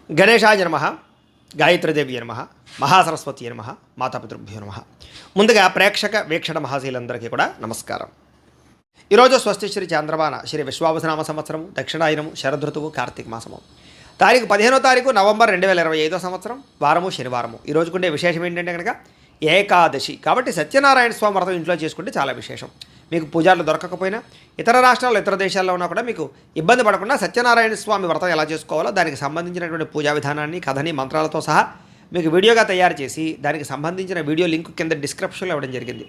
గణేశాయ నమః, గాయత్రీదేవి నమః, మహాసరస్వతి నమః, మాతాపితృభ్యో నమః. ముందుగా ప్రేక్షక వీక్షణ మహాశీలందరికీ కూడా నమస్కారం. ఈరోజు స్వస్తి శ్రీ చాంద్రమాన శ్రీ విశ్వావసనామ సంవత్సరం, దక్షిణాయనము, శరదృతువు, కార్తీక మాసము. తారీఖు 15వ తారీఖు నవంబర్ 2025 సంవత్సరం, వారము శనివారము. ఈ రోజుకుండే విశేషం ఏంటంటే కనుక ఏకాదశి. కాబట్టి సత్యనారాయణ స్వామి వ్రతం ఇంట్లో చేసుకుంటే చాలా విశేషం. మీకు పూజార్లు దొరకకపోయినా ఇతర రాష్ట్రాల్లో ఇతర దేశాల్లో ఉన్నా కూడా మీకు ఇబ్బంది పడకుండా సత్యనారాయణ స్వామి వ్రతం ఎలా చేసుకోవాలో దానికి సంబంధించినటువంటి పూజా విధానాన్ని, కథని, మంత్రాలతో సహా మీకు వీడియోగా తయారు చేసి దానికి సంబంధించిన వీడియో లింక్ కింద డిస్క్రిప్షన్లో ఇవ్వడం జరిగింది.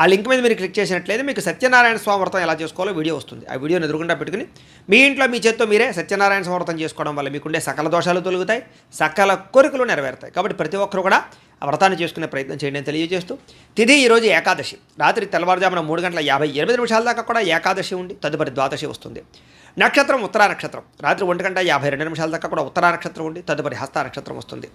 ఆ లింక్ మీద మీరు క్లిక్ చేసినట్లయితే మీకు సత్యనారాయణ స్వామి వ్రతం ఎలా చేసుకోవాలో వీడియో వస్తుంది. ఆ వీడియోని ఎదురుగుండా పెట్టుకుని మీ ఇంట్లో మీ చేత్తో మీరే సత్యనారాయణ స్వామి వ్రతం చేసుకోవడం వల్ల మీకుండే సకల దోషాలు తొలుగుతాయి, సకల కోరికలు నెరవేరుతాయి. కాబట్టి ప్రతి ఒక్కరు కూడా ఆ వ్రతాన్ని చేసుకునే ప్రయత్నం చేయండి అని తెలియజేస్తూ, తిథి ఈరోజు ఏకాదశి. రాత్రి తెల్లవారుజామున 3:58 దాకా కూడా ఏకాదశి ఉండి తదుపరి ద్వాదశి వస్తుంది. నక్షత్రం ఉత్తరా నక్షత్రం. రాత్రి 1:52 దాకా కూడా ఉత్తరా నక్షత్రం ఉండి తదుపరి హస్త నక్షత్రం వస్తుంది.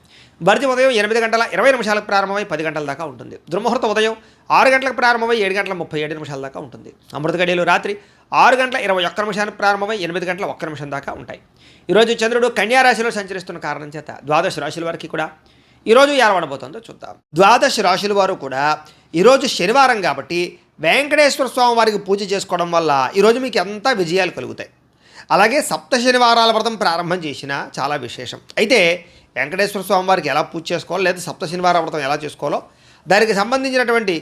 భర్తి ఉదయం 8:20 ప్రారంభమై 10 గంటల దాకా ఉంటుంది. దుర్ముహూర్తం ఉదయం 6 గంటలకు ప్రారంభమై 7:37 దాకా ఉంటుంది. అమృత గడియలు రాత్రి 6:21 ప్రారంభమై 8:01 దాకా ఉంటాయి. ఈరోజు చంద్రుడు కన్యా రాశిలో సంచరిస్తున్న కారణం చేత ద్వాదశ రాశుల వారికి కూడా ఈరోజు ఎలా ఉండబోతుందో చూద్దాం. ద్వాదశ రాశుల వారు కూడా ఈరోజు శనివారం కాబట్టి వెంకటేశ్వర స్వామి వారికి పూజ చేసుకోవడం వల్ల ఈరోజు మీకు ఎంత విజయాలు కలుగుతాయి. అలాగే సప్త శనివారాల వ్రతం ప్రారంభం చేసినా చాలా విశేషం. అయితే వెంకటేశ్వర స్వామి వారికి ఎలా పూజ చేసుకోవాలో లేదా సప్త శనివారాల వ్రతం ఎలా చేసుకోవాలో దానికి సంబంధించినటువంటి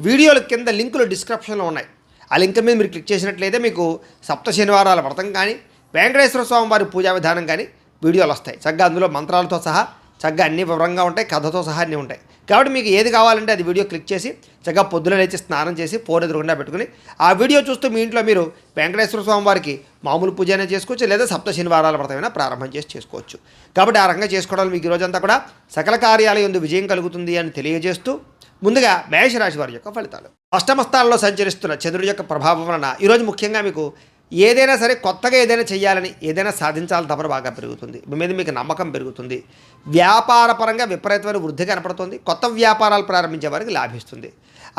వీడియోల కింద లింకులు డిస్క్రిప్షన్లో ఉన్నాయి. ఆ లింక్ మీద మీరు క్లిక్ చేసినట్లయితే మీకు సప్త శనివారాల వ్రతం కానీ వెంకటేశ్వర స్వామి వారి పూజా విధానం కానీ వీడియోలు వస్తాయి. చక్కగా అందులో మంత్రాలతో సహా చక్కగా అన్ని వివరంగా ఉంటాయి, కథతో సహా అన్నీ ఉంటాయి. కాబట్టి మీకు ఏది కావాలంటే అది వీడియో క్లిక్ చేసి చక్కగా పొద్దున లేచి స్నానం చేసి ఫోన్ ఎదురుగుండా పెట్టుకుని ఆ వీడియో చూస్తూ మీ ఇంట్లో మీరు వెంకటేశ్వర స్వామి వారికి మామూలు పూజ అయినా చేసుకోవచ్చు, లేదా సప్త శనివారాల వ్రతమైనా ప్రారంభం చేసి చేసుకోవచ్చు. కాబట్టి ఆ రకంగా చేసుకోవడం మీకు ఈరోజంతా కూడా సకల కార్యాలయం యందు విజయం కలుగుతుంది అని తెలియజేస్తూ, ముందుగా మేషరాశి వారి యొక్క ఫలితాలు. అష్టమ స్థానంలో సంచరిస్తున్న చంద్రుడి యొక్క ప్రభావం వలన ఈరోజు ముఖ్యంగా మీకు ఏదైనా సరే కొత్తగా ఏదైనా చేయాలని, ఏదైనా సాధించాలని తపన బాగా పెరుగుతుంది. మీ మీద మీకు నమ్మకం పెరుగుతుంది. వ్యాపారపరంగా విపరీతమైన వృద్ధి కనపడుతుంది. కొత్త వ్యాపారాలు ప్రారంభించే వారికి లాభిస్తుంది.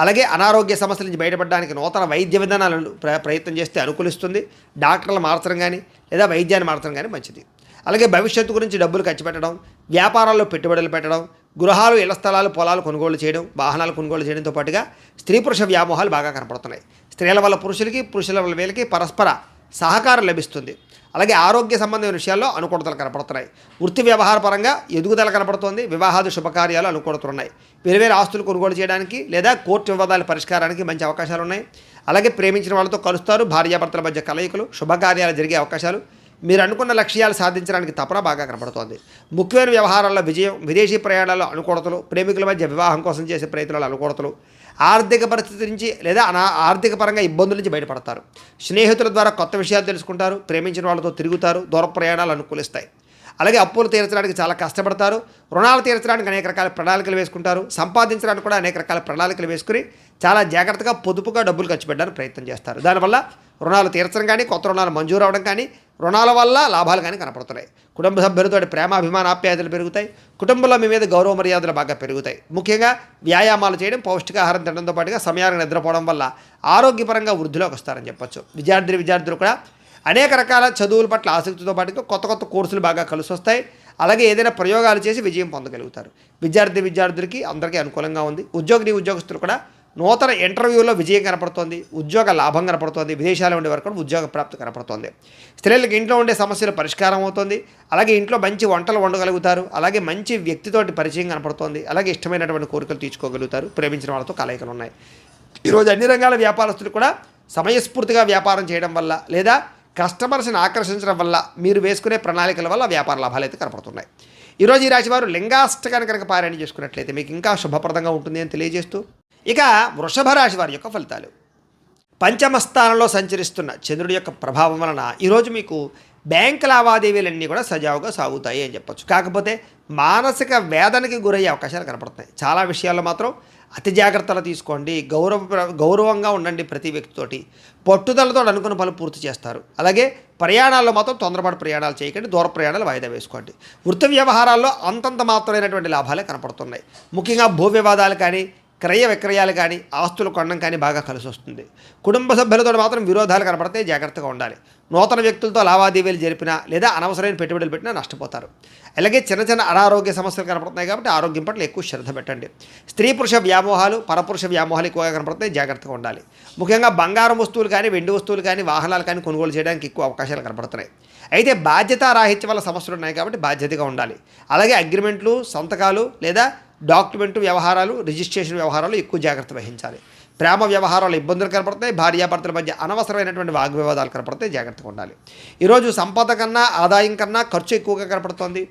అలాగే అనారోగ్య సమస్యల నుంచి బయటపడడానికి నూతన వైద్య విధానాలను ప్రయత్నం చేస్తే అనుకూలిస్తుంది. డాక్టర్లు మార్చడం కానీ లేదా వైద్యాన్ని మార్చడం కానీ మంచిది. అలాగే భవిష్యత్తు గురించి డబ్బులు ఖర్చు పెట్టడం, వ్యాపారాల్లో పెట్టుబడులు పెట్టడం, గృహాలు, ఇళ్ల స్థలాలు, పొలాలు కొనుగోలు చేయడం, వాహనాలు కొనుగోలు చేయడంతో పాటుగా స్త్రీ పురుష వ్యామోహాలు బాగా కనపడుతున్నాయి. స్త్రీల వల్ల పురుషులకి, పురుషుల వల్ల వీళ్ళకి పరస్పర సహకారం లభిస్తుంది. అలాగే ఆరోగ్య సంబంధమైన విషయాల్లో అనుకూలతలు కనపడుతున్నాయి. వృత్తి వ్యవహార పరంగా ఎదుగుదల కనపడుతోంది. వివాహాది శుభకార్యాలు అనుకూలతున్నాయి. వేరువేరు ఆస్తులు కొనుగోలు చేయడానికి లేదా కోర్టు వివాదాల పరిష్కారానికి మంచి అవకాశాలు ఉన్నాయి. అలాగే ప్రేమించిన వాళ్ళతో కలుస్తారు. భార్యాభర్తల మధ్య కలయికలు, శుభకార్యాలు జరిగే అవకాశాలు, మీరు అనుకున్న లక్ష్యాలు సాధించడానికి తపన బాగా కనపడుతోంది. ముఖ్యమైన వ్యవహారాల్లో విజయం, విదేశీ ప్రయాణాల్లో అనుకూలతలు, ప్రేమికుల మధ్య వివాహం కోసం చేసే ప్రయత్నాలు అనుకూలతలు, ఆర్థిక పరిస్థితి నుంచి లేదా ఆర్థిక పరంగా ఇబ్బందుల నుంచి బయటపడతారు. స్నేహితుల ద్వారా కొత్త విషయాలు తెలుసుకుంటారు. ప్రేమించిన వాళ్ళతో తిరుగుతారు. దూర ప్రయాణాలు అనుకూలిస్తాయి. అలాగే అప్పులు తీర్చడానికి చాలా కష్టపడతారు. రుణాలు తీర్చడానికి అనేక రకాల ప్రణాళికలు వేసుకుంటారు. సంపాదించడానికి కూడా అనేక రకాల ప్రణాళికలు వేసుకుని చాలా జాగ్రత్తగా పొదుపుగా డబ్బులు ఖర్చు పెట్టడానికి ప్రయత్నం చేస్తారు. దానివల్ల రుణాలు తీర్చడం కానీ, కొత్త రుణాలు మంజూరు అవడం కానీ, రుణాల వల్ల లాభాలు కానీ కనపడుతున్నాయి. కుటుంబ సభ్యులతో ప్రేమాభిమాన ఆప్యాయతలు పెరుగుతాయి. కుటుంబంలో మీ మీద గౌరవ మర్యాదలు బాగా పెరుగుతాయి. ముఖ్యంగా వ్యాయామాలు చేయడం, పౌష్టికాహారం తినడంతో పాటుగా సమయానికి నిద్రపోవడం వల్ల ఆరోగ్యపరంగా వృద్ధిలోకి వస్తారని చెప్పొచ్చు. విద్యార్థులు కూడా అనేక రకాల చదువుల పట్ల ఆసక్తితో పాటుగా కొత్త కొత్త కోర్సులు బాగా కలిసి వస్తాయి. అలాగే ఏదైనా ప్రయోగాలు చేసి విజయం పొందగలుగుతారు. విద్యార్థులకి అందరికీ అనుకూలంగా ఉంది. ఉద్యోగస్తులు కూడా నూతన ఇంటర్వ్యూలో విజయం కనపడుతోంది. ఉద్యోగ లాభం కనపడుతోంది. విదేశాల్లో ఉండే వరకు కూడా ఉద్యోగ ప్రాప్తి కనపడుతోంది. స్త్రీలకు ఇంట్లో ఉండే సమస్యలు పరిష్కారం అవుతుంది. అలాగే ఇంట్లో మంచి వంటలు వండగలుగుతారు. అలాగే మంచి వ్యక్తితోటి పరిచయం కనపడుతోంది. అలాగే ఇష్టమైనటువంటి కోరికలు తీర్చుకోగలుగుతారు. ప్రేమించిన వాళ్ళతో కలయికలు ఉన్నాయి. ఈరోజు అన్ని రంగాల వ్యాపారస్తులు కూడా సమయస్ఫూర్తిగా వ్యాపారం చేయడం వల్ల లేదా కస్టమర్స్ని ఆకర్షించడం వల్ల మీరు వేసుకునే ప్రణాళికల వల్ల వ్యాపార లాభాలు అయితే కనపడుతున్నాయి. ఈరోజు ఈ రాశి వారు లింగాష్టకాన్ని కనుక పారాయణ చేసుకున్నట్లయితే మీకు ఇంకా శుభప్రదంగా ఉంటుంది అని తెలియజేస్తూ, ఇక వృషభ రాశి వారి యొక్క ఫలితాలు. పంచమ స్థానంలో సంచరిస్తున్న చంద్రుడి యొక్క ప్రభావం వలన ఈరోజు మీకు బ్యాంక్ లావాదేవీలన్నీ కూడా సజావుగా సాగుతాయి అని చెప్పొచ్చు. కాకపోతే మానసిక వేదనకి గురయ్యే అవకాశాలు కనపడుతున్నాయి. చాలా విషయాల్లో మాత్రం అతి జాగ్రత్తలు తీసుకోండి. గౌరవంగా ఉండండి. ప్రతి వ్యక్తితోటి పట్టుదలతో అనుకున్న పనులు పూర్తి చేస్తారు. అలాగే ప్రయాణాల్లో మాత్రం తొందరపాటు ప్రయాణాలు చేయకండి. దూర ప్రయాణాలు వాయిదా వేసుకోండి. వృత్తి వ్యవహారాల్లో అంతంత మాత్రమైనటువంటి లాభాలే కనపడుతున్నాయి. ముఖ్యంగా భూ వివాదాలు కానీ, క్రయ విక్రయాలు కానీ ఆస్తులు కొనడం కానీ బాగా కలిసి వస్తుంది. కుటుంబ సభ్యులతో మాత్రం విరోధాలు కనపడితే జాగ్రత్తగా ఉండాలి. నూతన వ్యక్తులతో లావాదేవీలు జరిపినా లేదా అనవసరమైన పెట్టుబడులు పెట్టినా నష్టపోతారు. అలాగే చిన్న చిన్న అనారోగ్య సమస్యలు కనపడుతున్నాయి కాబట్టి ఆరోగ్యం పట్ల ఎక్కువ శ్రద్ధ పెట్టండి. స్త్రీ పురుష వ్యామోహాలు పరపురుష వ్యామోహాలు ఎక్కువగా కనపడుతున్నాయి, జాగ్రత్తగా ఉండాలి. ముఖ్యంగా బంగారం వస్తువులు కానీ వెండి వస్తువులు కానీ వాహనాలు కానీ కొనుగోలు చేయడానికి ఎక్కువ అవకాశాలు కనపడుతున్నాయి. అయితే బాధ్యతారాహిత్యం వల్ల సమస్యలు ఉన్నాయి కాబట్టి బాధ్యతగా ఉండాలి. అలాగే అగ్రిమెంట్లు, సంతకాలు లేదా డాక్యుమెంటు వ్యవహారాలు, రిజిస్ట్రేషన్ వ్యవహారాలు ఎక్కువ జాగ్రత్త వహించాలి. ప్రేమ వ్యవహారాలు ఇబ్బందులు కనపడతాయి. భార్యాభర్తల మధ్య అనవసరమైనటువంటి వాగ్వివాదాలు కనపడతాయి, జాగ్రత్తగా ఉండాలి. ఈరోజు సంపద కన్నా ఆదాయం కన్నా ఖర్చు ఎక్కువగా కనపడుతోంది.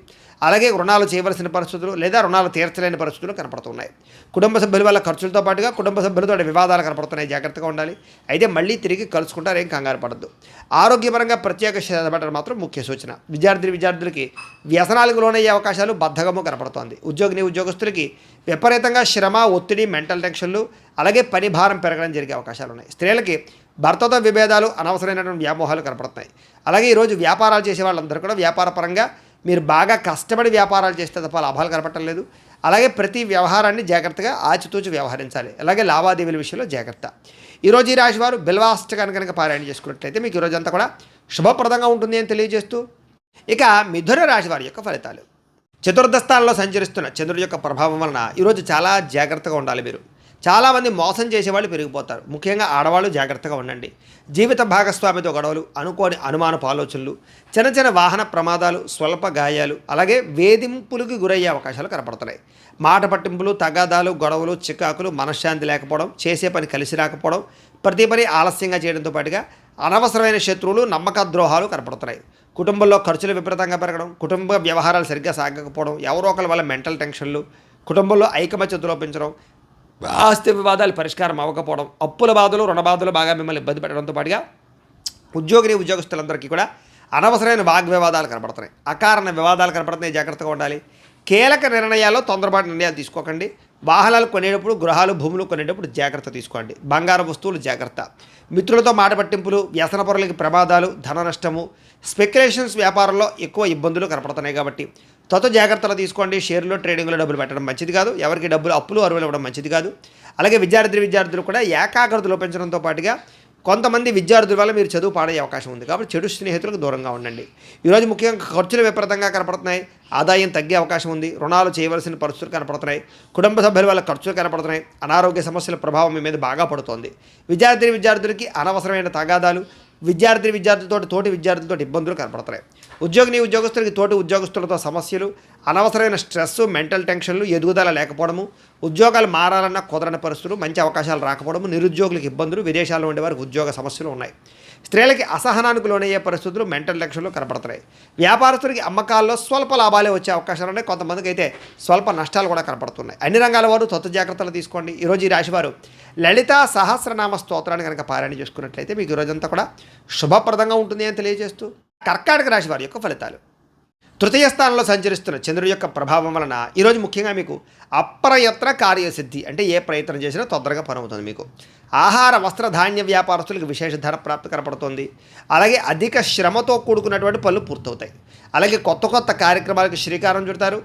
అలాగే రుణాలు చేయవలసిన పరిస్థితులు లేదా రుణాలు తీర్చలేని పరిస్థితులు కనపడుతున్నాయి. కుటుంబ సభ్యుల వల్ల ఖర్చులతో పాటుగా కుటుంబ సభ్యులతో వివాదాలు కనపడుతున్నాయి, జాగ్రత్తగా ఉండాలి. అయితే మళ్ళీ తిరిగి కలుసుకుంటారు, ఏం కంగారు పడద్దు. ఆరోగ్యపరంగా ప్రత్యేక శ్రద్ధ పెట్టడం మాత్రం ముఖ్య సూచన. విద్యార్థులకి వ్యసనాలకు లోనయ్యే అవకాశాలు బద్ధకము కనపడుతోంది. ఉద్యోగస్తులకి విపరీతంగా శ్రమ, ఒత్తిడి, మెంటల్ టెన్షన్లు, అలాగే పని భారం పెరగడం జరిగే అవకాశాలు ఉన్నాయి. స్త్రీలకి భర్తతో విభేదాలు, అనవసరమైనటువంటి వ్యామోహాలు కనపడుతున్నాయి. అలాగే ఈరోజు వ్యాపారాలు చేసే వాళ్ళందరూ కూడా వ్యాపారపరంగా మీరు బాగా కష్టపడి వ్యాపారాలు చేస్తే తప్ప లాభాలు కనపడటం లేదు. అలాగే ప్రతి వ్యవహారాన్ని జాగ్రత్తగా ఆచితూచి వ్యవహరించాలి. అలాగే లావాదేవీల విషయంలో జాగ్రత్త. ఈరోజు ఈ రాశి వారు బిల్వాష్టకాన్ని కనుక పారాయణ చేసుకున్నట్లయితే మీకు ఈరోజు అంతా కూడా శుభప్రదంగా ఉంటుంది అని తెలియజేస్తూ, ఇక మిథున రాశి వారి యొక్క ఫలితాలు. చతుర్థ స్థానంలో సంచరిస్తున్న చంద్రుడి యొక్క ప్రభావం వలన ఈరోజు చాలా జాగ్రత్తగా ఉండాలి. మీరు చాలామంది మోసం చేసేవాళ్ళు పెరిగిపోతారు. ముఖ్యంగా ఆడవాళ్ళు జాగ్రత్తగా ఉండండి. జీవిత భాగస్వామితో గొడవలు, అనుకోని అనుమానపు ఆలోచనలు, చిన్న చిన్న వాహన ప్రమాదాలు, స్వల్ప గాయాలు, అలాగే వేధింపులకు గురయ్యే అవకాశాలు కనపడుతున్నాయి. మాట పట్టింపులు, తగాదాలు, గొడవలు, చికాకులు, మనశ్శాంతి లేకపోవడం, చేసే పని కలిసి రాకపోవడం, ప్రతి పని ఆలస్యంగా చేయడంతో పాటుగా అనవసరమైన శత్రువులు, నమ్మక ద్రోహాలు కనపడుతున్నాయి. కుటుంబంలో ఖర్చులు విపరీతంగా పెరగడం, కుటుంబ వ్యవహారాలు సరిగ్గా సాగకపోవడం, ఎవరో ఒకరి వల్ల మెంటల్ టెన్షన్లు, కుటుంబంలో ఐకమత్యత లోపించడం, ఆస్తి వివాదాలు పరిష్కారం అవ్వకపోవడం, అప్పుల బాధలు, రుణ బాధలు బాగా మిమ్మల్ని ఇబ్బంది పెట్టడంతో పాటుగా ఉద్యోగులందరికీ కూడా అనవసరమైన వాగ్వివాదాలు కనపడుతున్నాయి. అకారణ వివాదాలు కనపడుతున్నాయి, జాగ్రత్తగా ఉండాలి. కీలక నిర్ణయాల్లో తొందరపాటు నిర్ణయాలు తీసుకోకండి. వాహనాలు కొనేటప్పుడు, గృహాలు, భూములు కొనేటప్పుడు జాగ్రత్త తీసుకోండి. బంగారు వస్తువులు జాగ్రత్త. మిత్రులతో మాట పట్టింపులు, వ్యసన పొరలకి ప్రమాదాలు, ధన నష్టము, స్పెక్యులేషన్స్ వ్యాపారంలో ఎక్కువ ఇబ్బందులు కనపడుతున్నాయి కాబట్టి జాగ్రత్తలు తీసుకోండి. షేర్లో, ట్రేడింగ్లో డబ్బులు పెట్టడం మంచిది కాదు. ఎవరికి డబ్బులు అప్పులు అరువులు ఇవ్వడం మంచిది కాదు. అలాగే విద్యార్థులు కూడా ఏకాగ్రత లోపించడంతో పాటుగా కొంతమంది విద్యార్థుల వల్ల మీరు చదువు పాడయ్యే అవకాశం ఉంది కాబట్టి చెడు స్నేహితులకు దూరంగా ఉండండి. ఈరోజు ముఖ్యంగా ఖర్చులు విపరీతంగా కనపడుతున్నాయి, ఆదాయం తగ్గే అవకాశం ఉంది. రుణాలు చేయవలసిన పరిస్థితులు కనపడుతున్నాయి. కుటుంబ సభ్యుల వల్ల ఖర్చులు కనపడుతున్నాయి. అనారోగ్య సమస్యల ప్రభావం మీ మీద బాగా పడుతోంది. విద్యార్థులకి అనవసరమైన తగాదాలు, తోటి విద్యార్థులతో ఇబ్బందులు కనపడుతున్నాయి. ఉద్యోగస్తులకి తోటి ఉద్యోగస్తులతో సమస్యలు, అనవసరమైన స్ట్రెస్, మెంటల్ టెన్షన్లు, ఎదుగుదల లేకపోవడము, ఉద్యోగాలు మారాలన్న కుదరని పరిస్థితులు, మంచి అవకాశాలు రాకపోవడము, నిరుద్యోగులకు ఇబ్బందులు, విదేశాల్లో ఉండే వారికి ఉద్యోగ సమస్యలు ఉన్నాయి. స్త్రీలకి అసహనానికి లోనయ్యే పరిస్థితులు, మెంటల్ టెన్షన్లు కనపడుతున్నాయి. వ్యాపారస్తులకి అమ్మకాల్లో స్వల్ప లాభాలే వచ్చే అవకాశాలు ఉన్నాయి. కొంతమందికి అయితే స్వల్ప నష్టాలు కూడా కనపడుతున్నాయి. అన్ని రంగాల వారు జాగ్రత్తలు తీసుకోండి. ఈరోజు ఈ రాశివారు లలితా సహస్రనామ స్తోత్రాన్ని కనుక పారాయణ చేసుకున్నట్లయితే మీకు ఈరోజంతా కూడా శుభప్రదంగా ఉంటుంది అని తెలియజేస్తూ, కర్కాటక రాశి వారి యొక్క ఫలితాలు. తృతీయ స్థానంలో సంచరిస్తున్న చంద్రుడి యొక్క ప్రభావం వలన ఈరోజు ముఖ్యంగా మీకు అప్రయత్న కార్యసిద్ధి, అంటే ఏ ప్రయత్నం చేసినా తొందరగా పని అవుతుంది. మీకు ఆహార, వస్త్ర, ధాన్య వ్యాపారస్తులకు విశేష ధర ప్రాప్తి కనపడుతుంది. అలాగే అధిక శ్రమతో కూడుకున్నటువంటి పనులు పూర్తవుతాయి. అలాగే కొత్త కార్యక్రమాలకు శ్రీకారం చుడతారు.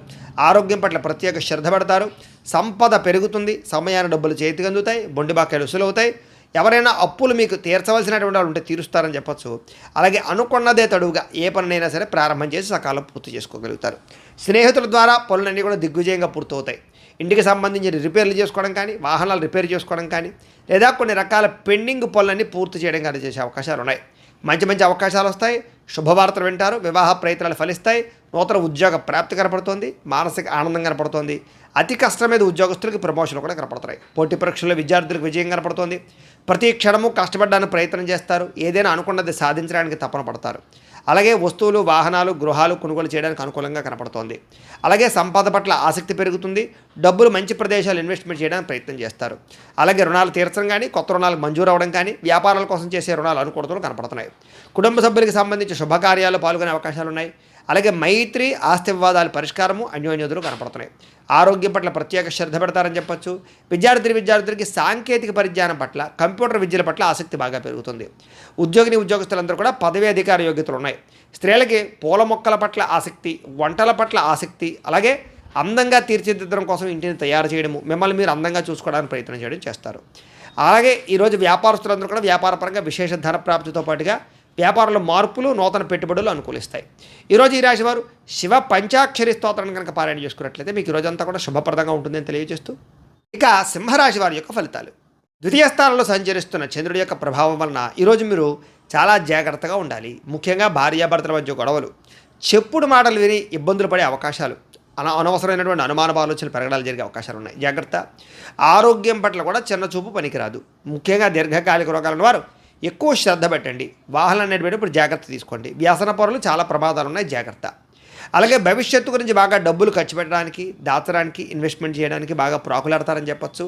ఆరోగ్యం పట్ల ప్రత్యేక శ్రద్ధ పెడతారు. సంపద పెరుగుతుంది. సమయాన్ని డబ్బులు చేతికి అందుతాయి. బొండి బాకాయలు వసూలవుతాయి. ఎవరైనా అప్పులు మీకు తీర్చవలసినటువంటి వాళ్ళు ఉంటే తీరుస్తారని చెప్పచ్చు. అలాగే అనుకున్నదే తడువుగా ఏ పనినైనా సరే ప్రారంభం చేసి సకాలం పూర్తి చేసుకోగలుగుతారు. స్నేహితుల ద్వారా పనులన్నీ కూడా దిగ్విజయంగా పూర్తవుతాయి. ఇంటికి సంబంధించిన రిపేర్లు చేసుకోవడం కానీ, వాహనాలు రిపేర్ చేసుకోవడం కానీ, లేదా కొన్ని రకాల పెండింగ్ పనులన్నీ పూర్తి చేయడం కానీ చేసే అవకాశాలు ఉన్నాయి. మంచి అవకాశాలు వస్తాయి. శుభవార్తలు వింటారు. వివాహ ప్రయత్నాలు ఫలిస్తాయి. నూతన ఉద్యోగ ప్రాప్తి కనపడుతోంది. మానసిక ఆనందం కనపడుతోంది. అతి కష్టం మీద ఉద్యోగస్తులకి ప్రమోషన్లు కూడా కనపడుతున్నాయి. పోటీ పరీక్షల్లో విద్యార్థులకు విజయం కనపడుతోంది. ప్రతి క్షణము కష్టపడడానికి ప్రయత్నం చేస్తారు. ఏదైనా అనుకున్నది సాధించడానికి తపన పడతారు. అలాగే వస్తువులు, వాహనాలు, గృహాలు కొనుగోలు చేయడానికి అనుకూలంగా కనపడుతోంది. అలాగే సంపద పట్ల ఆసక్తి పెరుగుతుంది. డబ్బులు మంచి ప్రదేశాలు ఇన్వెస్ట్మెంట్ చేయడానికి ప్రయత్నం చేస్తారు. అలాగే రుణాలు తీర్చడం కానీ, కొత్త రుణాలు మంజూరు అవ్వడం కానీ, వ్యాపారాల కోసం చేసే రుణాలు అనుకూలతలు కనపడుతున్నాయి. కుటుంబ సభ్యులకు సంబంధించి శుభకార్యాలు పాల్గొనే అవకాశాలు ఉన్నాయి. అలాగే మైత్రి, ఆస్తి వివాదాల పరిష్కారము, అన్యోన్యతలు కనపడుతున్నాయి. ఆరోగ్యం పట్ల ప్రత్యేక శ్రద్ధ పెడతారని చెప్పచ్చు. విద్యార్థులకి సాంకేతిక పరిజ్ఞానం పట్ల, కంప్యూటర్ విద్యల పట్ల ఆసక్తి బాగా పెరుగుతుంది. ఉద్యోగస్తులందరూ కూడా పదవీ అధికార యోగ్యతలు ఉన్నాయి. స్త్రీలకి పూల మొక్కల పట్ల ఆసక్తి, వంటల పట్ల ఆసక్తి, అలాగే అందంగా తీర్చిదిద్దడం కోసం ఇంటిని తయారు చేయడము, మిమ్మల్ని మీరు అందంగా చూసుకోవడానికి ప్రయత్నం చేయడం చేస్తారు. అలాగే ఈరోజు వ్యాపారస్తులందరూ కూడా వ్యాపారపరంగా విశేష ధన ప్రాప్తితో పాటుగా వ్యాపారంలో మార్పులు, నూతన పెట్టుబడులు అనుకూలిస్తాయి. ఈరోజు ఈ రాశి వారు శివ పంచాక్షరి స్తోత్రాన్ని కనుక పారాయణ చేసుకున్నట్లయితే మీకు ఈరోజంతా కూడా శుభప్రదంగా ఉంటుందని తెలియజేస్తూ, ఇక సింహరాశి వారి యొక్క ఫలితాలు. ద్వితీయ స్థానంలో సంచరిస్తున్న చంద్రుడి యొక్క ప్రభావం వలన ఈరోజు మీరు చాలా జాగ్రత్తగా ఉండాలి. ముఖ్యంగా భార్యాభర్తల మధ్య గొడవలు, చెప్పుడు మాటలు విని ఇబ్బందులు పడే అవకాశాలు, అనవసరమైనటువంటి అనుమాన ఆలోచనలు పెరగడాలు జరిగే అవకాశాలు ఉన్నాయి. జాగ్రత్త. ఆరోగ్యం పట్ల కూడా చిన్న చూపు పనికిరాదు. ముఖ్యంగా దీర్ఘకాలిక రోగాలను వారు ఎక్కువ శ్రద్ధ పెట్టండి. వాహనాలు నడిపేటప్పుడు జాగ్రత్త తీసుకోండి. వ్యసన పొరలు చాలా ప్రమాదాలు ఉన్నాయి. జాగ్రత్త. అలాగే భవిష్యత్తు గురించి బాగా డబ్బులు ఖర్చు పెట్టడానికి, దాచడానికి, ఇన్వెస్ట్మెంట్ చేయడానికి బాగా ప్రాకులాడతారని చెప్పొచ్చు.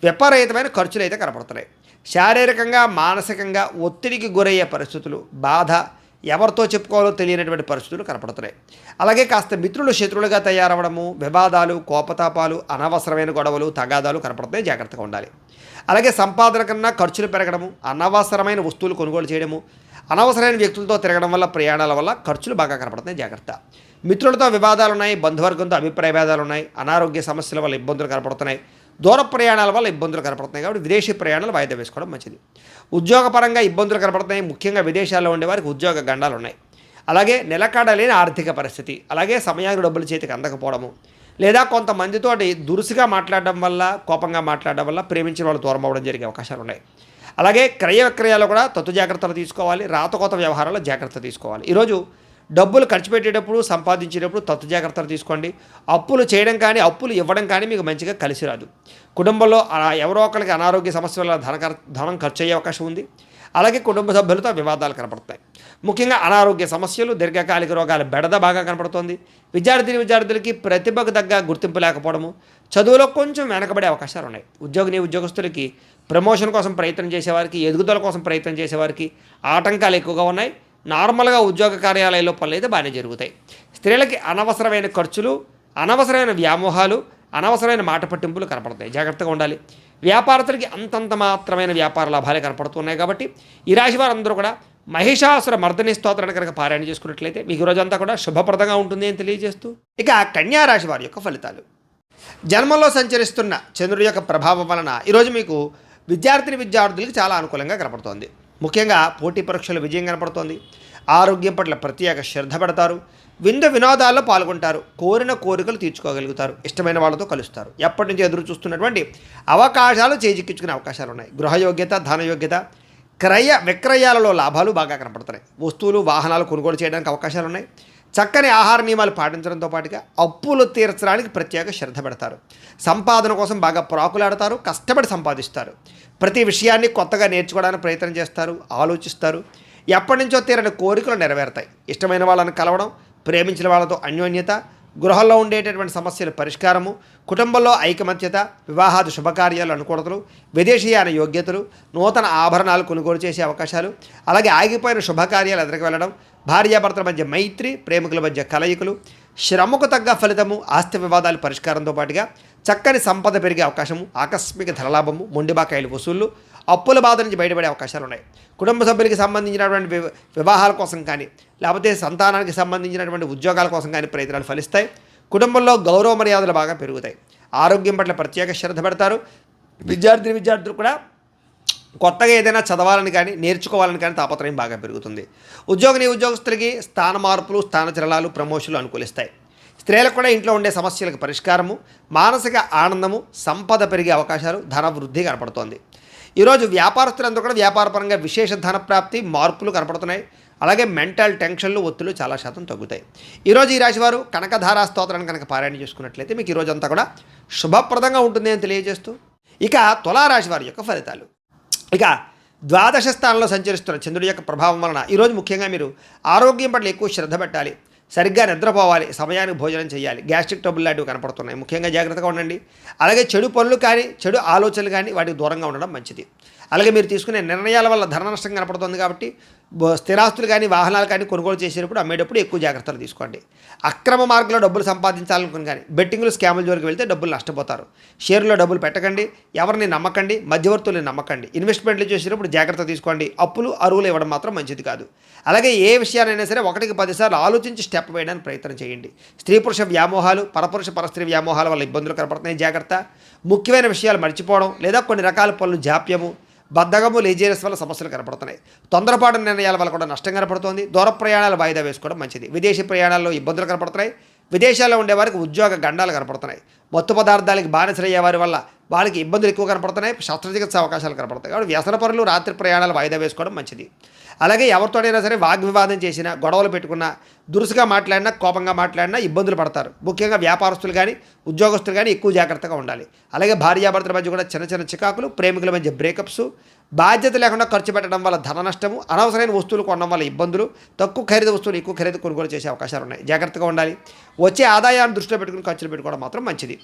విపరీతమైన ఖర్చులు అయితే కనపడుతున్నాయి. శారీరకంగా, మానసికంగా ఒత్తిడికి గురయ్యే పరిస్థితులు, బాధ, ఎవరితో చెప్పుకోవాలో తెలియనటువంటి పరిస్థితులు కనపడుతున్నాయి. అలాగే కాస్త మిత్రులు శత్రువులుగా తయారవడము, వివాదాలు, కోపతాపాలు, అనవసరమైన గొడవలు, తగాదాలు కనపడుతున్నాయి. జాగ్రత్తగా ఉండాలి. అలాగే సంపాదన కన్నా ఖర్చులు పెరగడము, అనవసరమైన వస్తువులు కొనుగోలు చేయడము, అనవసరమైన వ్యక్తులతో తిరగడం వల్ల, ప్రయాణాల వల్ల ఖర్చులు బాగా కనపడుతున్నాయి. జాగ్రత్త. మిత్రులతో వివాదాలు ఉన్నాయి, బంధువర్గంతో అభిప్రాయ భేదాలు ఉన్నాయి, అనారోగ్య సమస్యల వల్ల ఇబ్బందులు కనపడుతున్నాయి, దూర ప్రయాణాల వల్ల ఇబ్బందులు కనపడుతున్నాయి. కాబట్టి విదేశీ ప్రయాణాలు వాయిదా వేసుకోవడం మంచిది. ఉద్యోగపరంగా ఇబ్బందులు కనపడుతున్నాయి. ముఖ్యంగా విదేశాల్లో ఉండేవారికి ఉద్యోగ గండాలు ఉన్నాయి. అలాగే నిలకడలేని ఆర్థిక పరిస్థితి, అలాగే సమయానికి డబ్బులు చేతికి అందకపోవడము, లేదా కొంతమందితోటి దురుసుగా మాట్లాడడం వల్ల, కోపంగా మాట్లాడడం వల్ల ప్రేమించిన వాళ్ళు దూరం అవ్వడం జరిగే అవకాశాలు ఉన్నాయి. అలాగే క్రయ విక్రయాలు కూడా తత్తు జాగ్రత్తలు తీసుకోవాలి. రాతకోత వ్యవహారాల్లో జాగ్రత్త తీసుకోవాలి. ఈరోజు డబ్బులు ఖర్చు పెట్టేటప్పుడు, సంపాదించేటప్పుడు తత్తు జాగ్రత్తలు తీసుకోండి. అప్పులు చేయడం కానీ, అప్పులు ఇవ్వడం కానీ మీకు మంచిగా కలిసి రాదు. కుటుంబంలో ఎవరో ఒకరికి అనారోగ్య సమస్య వల్ల ధనం ఖర్చు అయ్యే అవకాశం ఉంది. అలాగే కుటుంబ సభ్యులతో వివాదాలు కనపడతాయి. ముఖ్యంగా అనారోగ్య సమస్యలు, దీర్ఘకాలిక రోగాల బెడద బాగా కనపడుతుంది. విద్యార్థులకి ప్రతిభకు తగ్గ గుర్తింపు లేకపోవడము, చదువులో కొంచెం వెనకబడే అవకాశాలు ఉన్నాయి. ఉద్యోగస్తులకి ప్రమోషన్ కోసం ప్రయత్నం చేసేవారికి, ఎదుగుదల కోసం ప్రయత్నం చేసేవారికి ఆటంకాలు ఎక్కువగా ఉన్నాయి. నార్మల్గా ఉద్యోగ కార్యాలయాల్లో పనులు అయితే బాగానే జరుగుతాయి. స్త్రీలకి అనవసరమైన ఖర్చులు, అనవసరమైన వ్యామోహాలు, అనవసరమైన మాట పట్టింపులు కనపడతాయి. జాగ్రత్తగా ఉండాలి. వ్యాపారస్తులకి అంతంత మాత్రమైన వ్యాపార లాభాలే కనపడుతున్నాయి. కాబట్టి ఈ రాశి వారందరూ కూడా మహిషాసుర మర్దని స్తోత్రాన్ని కనుక పారాయణ చేసుకున్నట్లయితే మీకు రోజంతా కూడా శుభప్రదంగా ఉంటుంది అని తెలియజేస్తూ, ఇక కన్యా రాశి వారి యొక్క ఫలితాలు. జన్మంలో సంచరిస్తున్న చంద్రుడి యొక్క ప్రభావం వలన ఈరోజు మీకు విద్యార్థులకి చాలా అనుకూలంగా కనపడుతోంది. ముఖ్యంగా పోటీ పరీక్షలు విజయం కనపడుతోంది. ఆరోగ్యం పట్ల ప్రత్యేక శ్రద్ధ పెడతారు. వినోదాల్లో పాల్గొంటారు. కోరిన కోరికలు తీర్చుకోగలుగుతారు. ఇష్టమైన వాళ్ళతో కలుస్తారు. ఎప్పటి నుంచి ఎదురు చూస్తున్నటువంటి అవకాశాలు చేజిక్కించుకునే అవకాశాలు ఉన్నాయి. గృహయోగ్యత, ధనయోగ్యత, క్రయ విక్రయాలలో లాభాలు బాగా కనపడుతున్నాయి. వస్తువులు, వాహనాలు కొనుగోలు చేయడానికి అవకాశాలు ఉన్నాయి. చక్కని ఆహార నియమాలు పాటించడంతో పాటుగా అప్పులు తీర్చడానికి ప్రత్యేక శ్రద్ధ పెడతారు. సంపాదన కోసం బాగా ప్రాకులాడతారు. కష్టపడి సంపాదిస్తారు. ప్రతి విషయాన్ని కొత్తగా నేర్చుకోవడానికి ప్రయత్నం చేస్తారు. ఆలోచిస్తారు. ఎప్పటి నుంచో తీరని కోరికలు నెరవేరుతాయి. ఇష్టమైన వాళ్ళని కలవడం, ప్రేమించిన వాళ్ళతో అన్యోన్యత, గృహంలో ఉండేటటువంటి సమస్యల పరిష్కారము, కుటుంబంలో ఐకమత్యత, వివాహాది శుభకార్యాలు అనుకూలతలు, విదేశీయాన యోగ్యతలు, నూతన ఆభరణాలు కొనుగోలు చేసే అవకాశాలు, అలాగే ఆగిపోయిన శుభకార్యాలు ఎదురుకు వెళ్ళడం, భార్యాభర్తల మధ్య మైత్రి, ప్రేమికుల మధ్య కలయికలు, శ్రమకు తగ్గ ఫలితము, ఆస్తి వివాదాల పరిష్కారంతో పాటుగా చక్కని సంపద పెరిగే అవకాశము, ఆకస్మిక ధనలాభము, మొండిబాకాయలు వసూళ్లు, అప్పుల బాధ నుంచి బయటపడే అవకాశాలు ఉన్నాయి. కుటుంబ సభ్యులకి సంబంధించినటువంటి వివాహాల కోసం కానీ, లేకపోతే సంతానానికి సంబంధించినటువంటి ఉద్యోగాల కోసం కానీ ప్రయత్నాలు ఫలిస్తాయి. కుటుంబంలో గౌరవ మర్యాదలు బాగా పెరుగుతాయి. ఆరోగ్యం పట్ల ప్రత్యేక శ్రద్ధ పెడతారు. విద్యార్థులు కూడా కొత్తగా ఏదైనా చదవాలని కానీ, నేర్చుకోవాలని కానీ తాపత్రయం బాగా పెరుగుతుంది. ఉద్యోగస్తులకి స్థాన మార్పులు, స్థానచలనాలు, ప్రమోషన్లు అనుకూలిస్తాయి. స్త్రీలకు కూడా ఇంట్లో ఉండే సమస్యలకు పరిష్కారము, మానసిక ఆనందము, సంపద పెరిగే అవకాశాలు, ధన వృద్ధి కనపడుతోంది. ఈరోజు వ్యాపారస్తులందరూ కూడా వ్యాపారపరంగా విశేష ధన ప్రాప్తి, మార్పులు కనపడుతున్నాయి. అలాగే మెంటల్ టెన్షన్లు, ఒత్తిళ్లు చాలా శాతం తగ్గుతాయి. ఈరోజు ఈ రాశివారు కనకధారా స్తోత్రాన్ని కనుక పారాయణ చేసుకున్నట్లయితే మీకు ఈరోజు అంతా కూడా శుభప్రదంగా ఉంటుంది అని తెలియజేస్తూ, ఇక తులారాశి వారి యొక్క ఫలితాలు. ఇక ద్వాదశ స్థానంలో సంచరిస్తున్న చంద్రుడి యొక్క ప్రభావం వలన ఈరోజు ముఖ్యంగా మీరు ఆరోగ్యం పట్ల ఎక్కువ శ్రద్ధ పెట్టాలి. సరిగ్గా నిద్రపోవాలి. సమయానికి భోజనం చేయాలి. గ్యాస్ట్రిక్ ట్రబుల్ లాంటివి కనపడుతున్నాయి. ముఖ్యంగా జాగ్రత్తగా ఉండండి. అలాగే చెడు పనులు కానీ, చెడు ఆలోచనలు కానీ వాటికి దూరంగా ఉండడం మంచిది. అలాగే మీరు తీసుకునే నిర్ణయాల వల్ల ధన నష్టం కనపడుతుంది. కాబట్టి స్థిరాస్తులు కానీ వాహనాలు కానీ కొనుగోలు చేసేటప్పుడు అమ్మేటప్పుడు ఎక్కువ జాగ్రత్తలు తీసుకోండి. అక్రమ మార్గంలో డబ్బులు సంపాదించాలనుకుని కానీ బెట్టింగ్లు స్కాముల జోలికి వెళ్తే డబ్బులు నష్టపోతారు. షేర్లో డబ్బులు పెట్టకండి, ఎవరిని నమ్మకండి, మధ్యవర్తుల్ని నమ్మకండి. ఇన్వెస్ట్మెంట్లు చేసేటప్పుడు జాగ్రత్త తీసుకోండి. అప్పులు అరువులు ఇవ్వడం మాత్రం మంచిది కాదు. అలాగే ఏ విషయానైనా సరే 1కి 10 సార్లు ఆలోచించి స్టెప్ వేయడానికి ప్రయత్నం చేయండి. స్త్రీ పురుష వ్యామోహాలు, పరపురుష పరస్త్రీ వ్యామోహాల వల్ల ఇబ్బందులు కనపడుతున్నాయి, జాగ్రత్త. ముఖ్యమైన విషయాలు మర్చిపోవడం లేదా కొన్ని రకాల పనులు జాప్యము, బద్ధకము, లేజీనెస్ వల్ల సమస్యలు కనపడుతున్నాయి. తొందరపాటు నిర్ణయాల వల్ల కూడా నష్టం కనపడుతుంది. దూర ప్రయాణాలు వాయిదా వేసుకోవడం మంచిది. విదేశీ ప్రయాణాల్లో ఇబ్బందులు కనపడుతున్నాయి. విదేశాల్లో ఉండేవారికి ఉద్యోగ గండాలు కనపడుతున్నాయి. మత్తు పదార్థాలకి బానిసలయ్యే వారి వల్ల వాళ్ళకి ఇబ్బందులు ఎక్కువ కనపడుతున్నాయి. శస్త్రచికిత్స అవకాశాలు కనపడతాయి. కాబట్టి వ్యసన పనులు, రాత్రి ప్రయాణాలు వాయిదా వేసుకోవడం మంచిది. అలాగే ఎవరితోనైనా సరే వాగ్వివాదం చేసినా, గొడవలు పెట్టుకున్నా, దురుసుగా మాట్లాడినా, కోపంగా మాట్లాడినా ఇబ్బందులు పడతారు. ముఖ్యంగా వ్యాపారస్తులు కానీ ఉద్యోగస్తులు కానీ ఎక్కువ జాగ్రత్తగా ఉండాలి. అలాగే భార్యాభర్తల మధ్య కూడా చిన్న చిన్న చికాకులు, ప్రేమికుల మధ్య బ్రేకప్స్, బాధ్యత లేకుండా ఖర్చు పెట్టడం వల్ల ధన నష్టము, అనవసరమైన వస్తువులు కొనడం వల్ల ఇబ్బందులు, తక్కువ ఖరీదు వస్తువులు ఎక్కువ ఖరీదు కొనుగోలు చేసే అవకాశాలు ఉన్నాయి. జాగ్రత్తగా ఉండాలి. వచ్చే ఆదాయాన్ని దృష్టిలో పెట్టుకుని ఖర్చులు పెట్టుకోవడం మాత్రం మంచిది.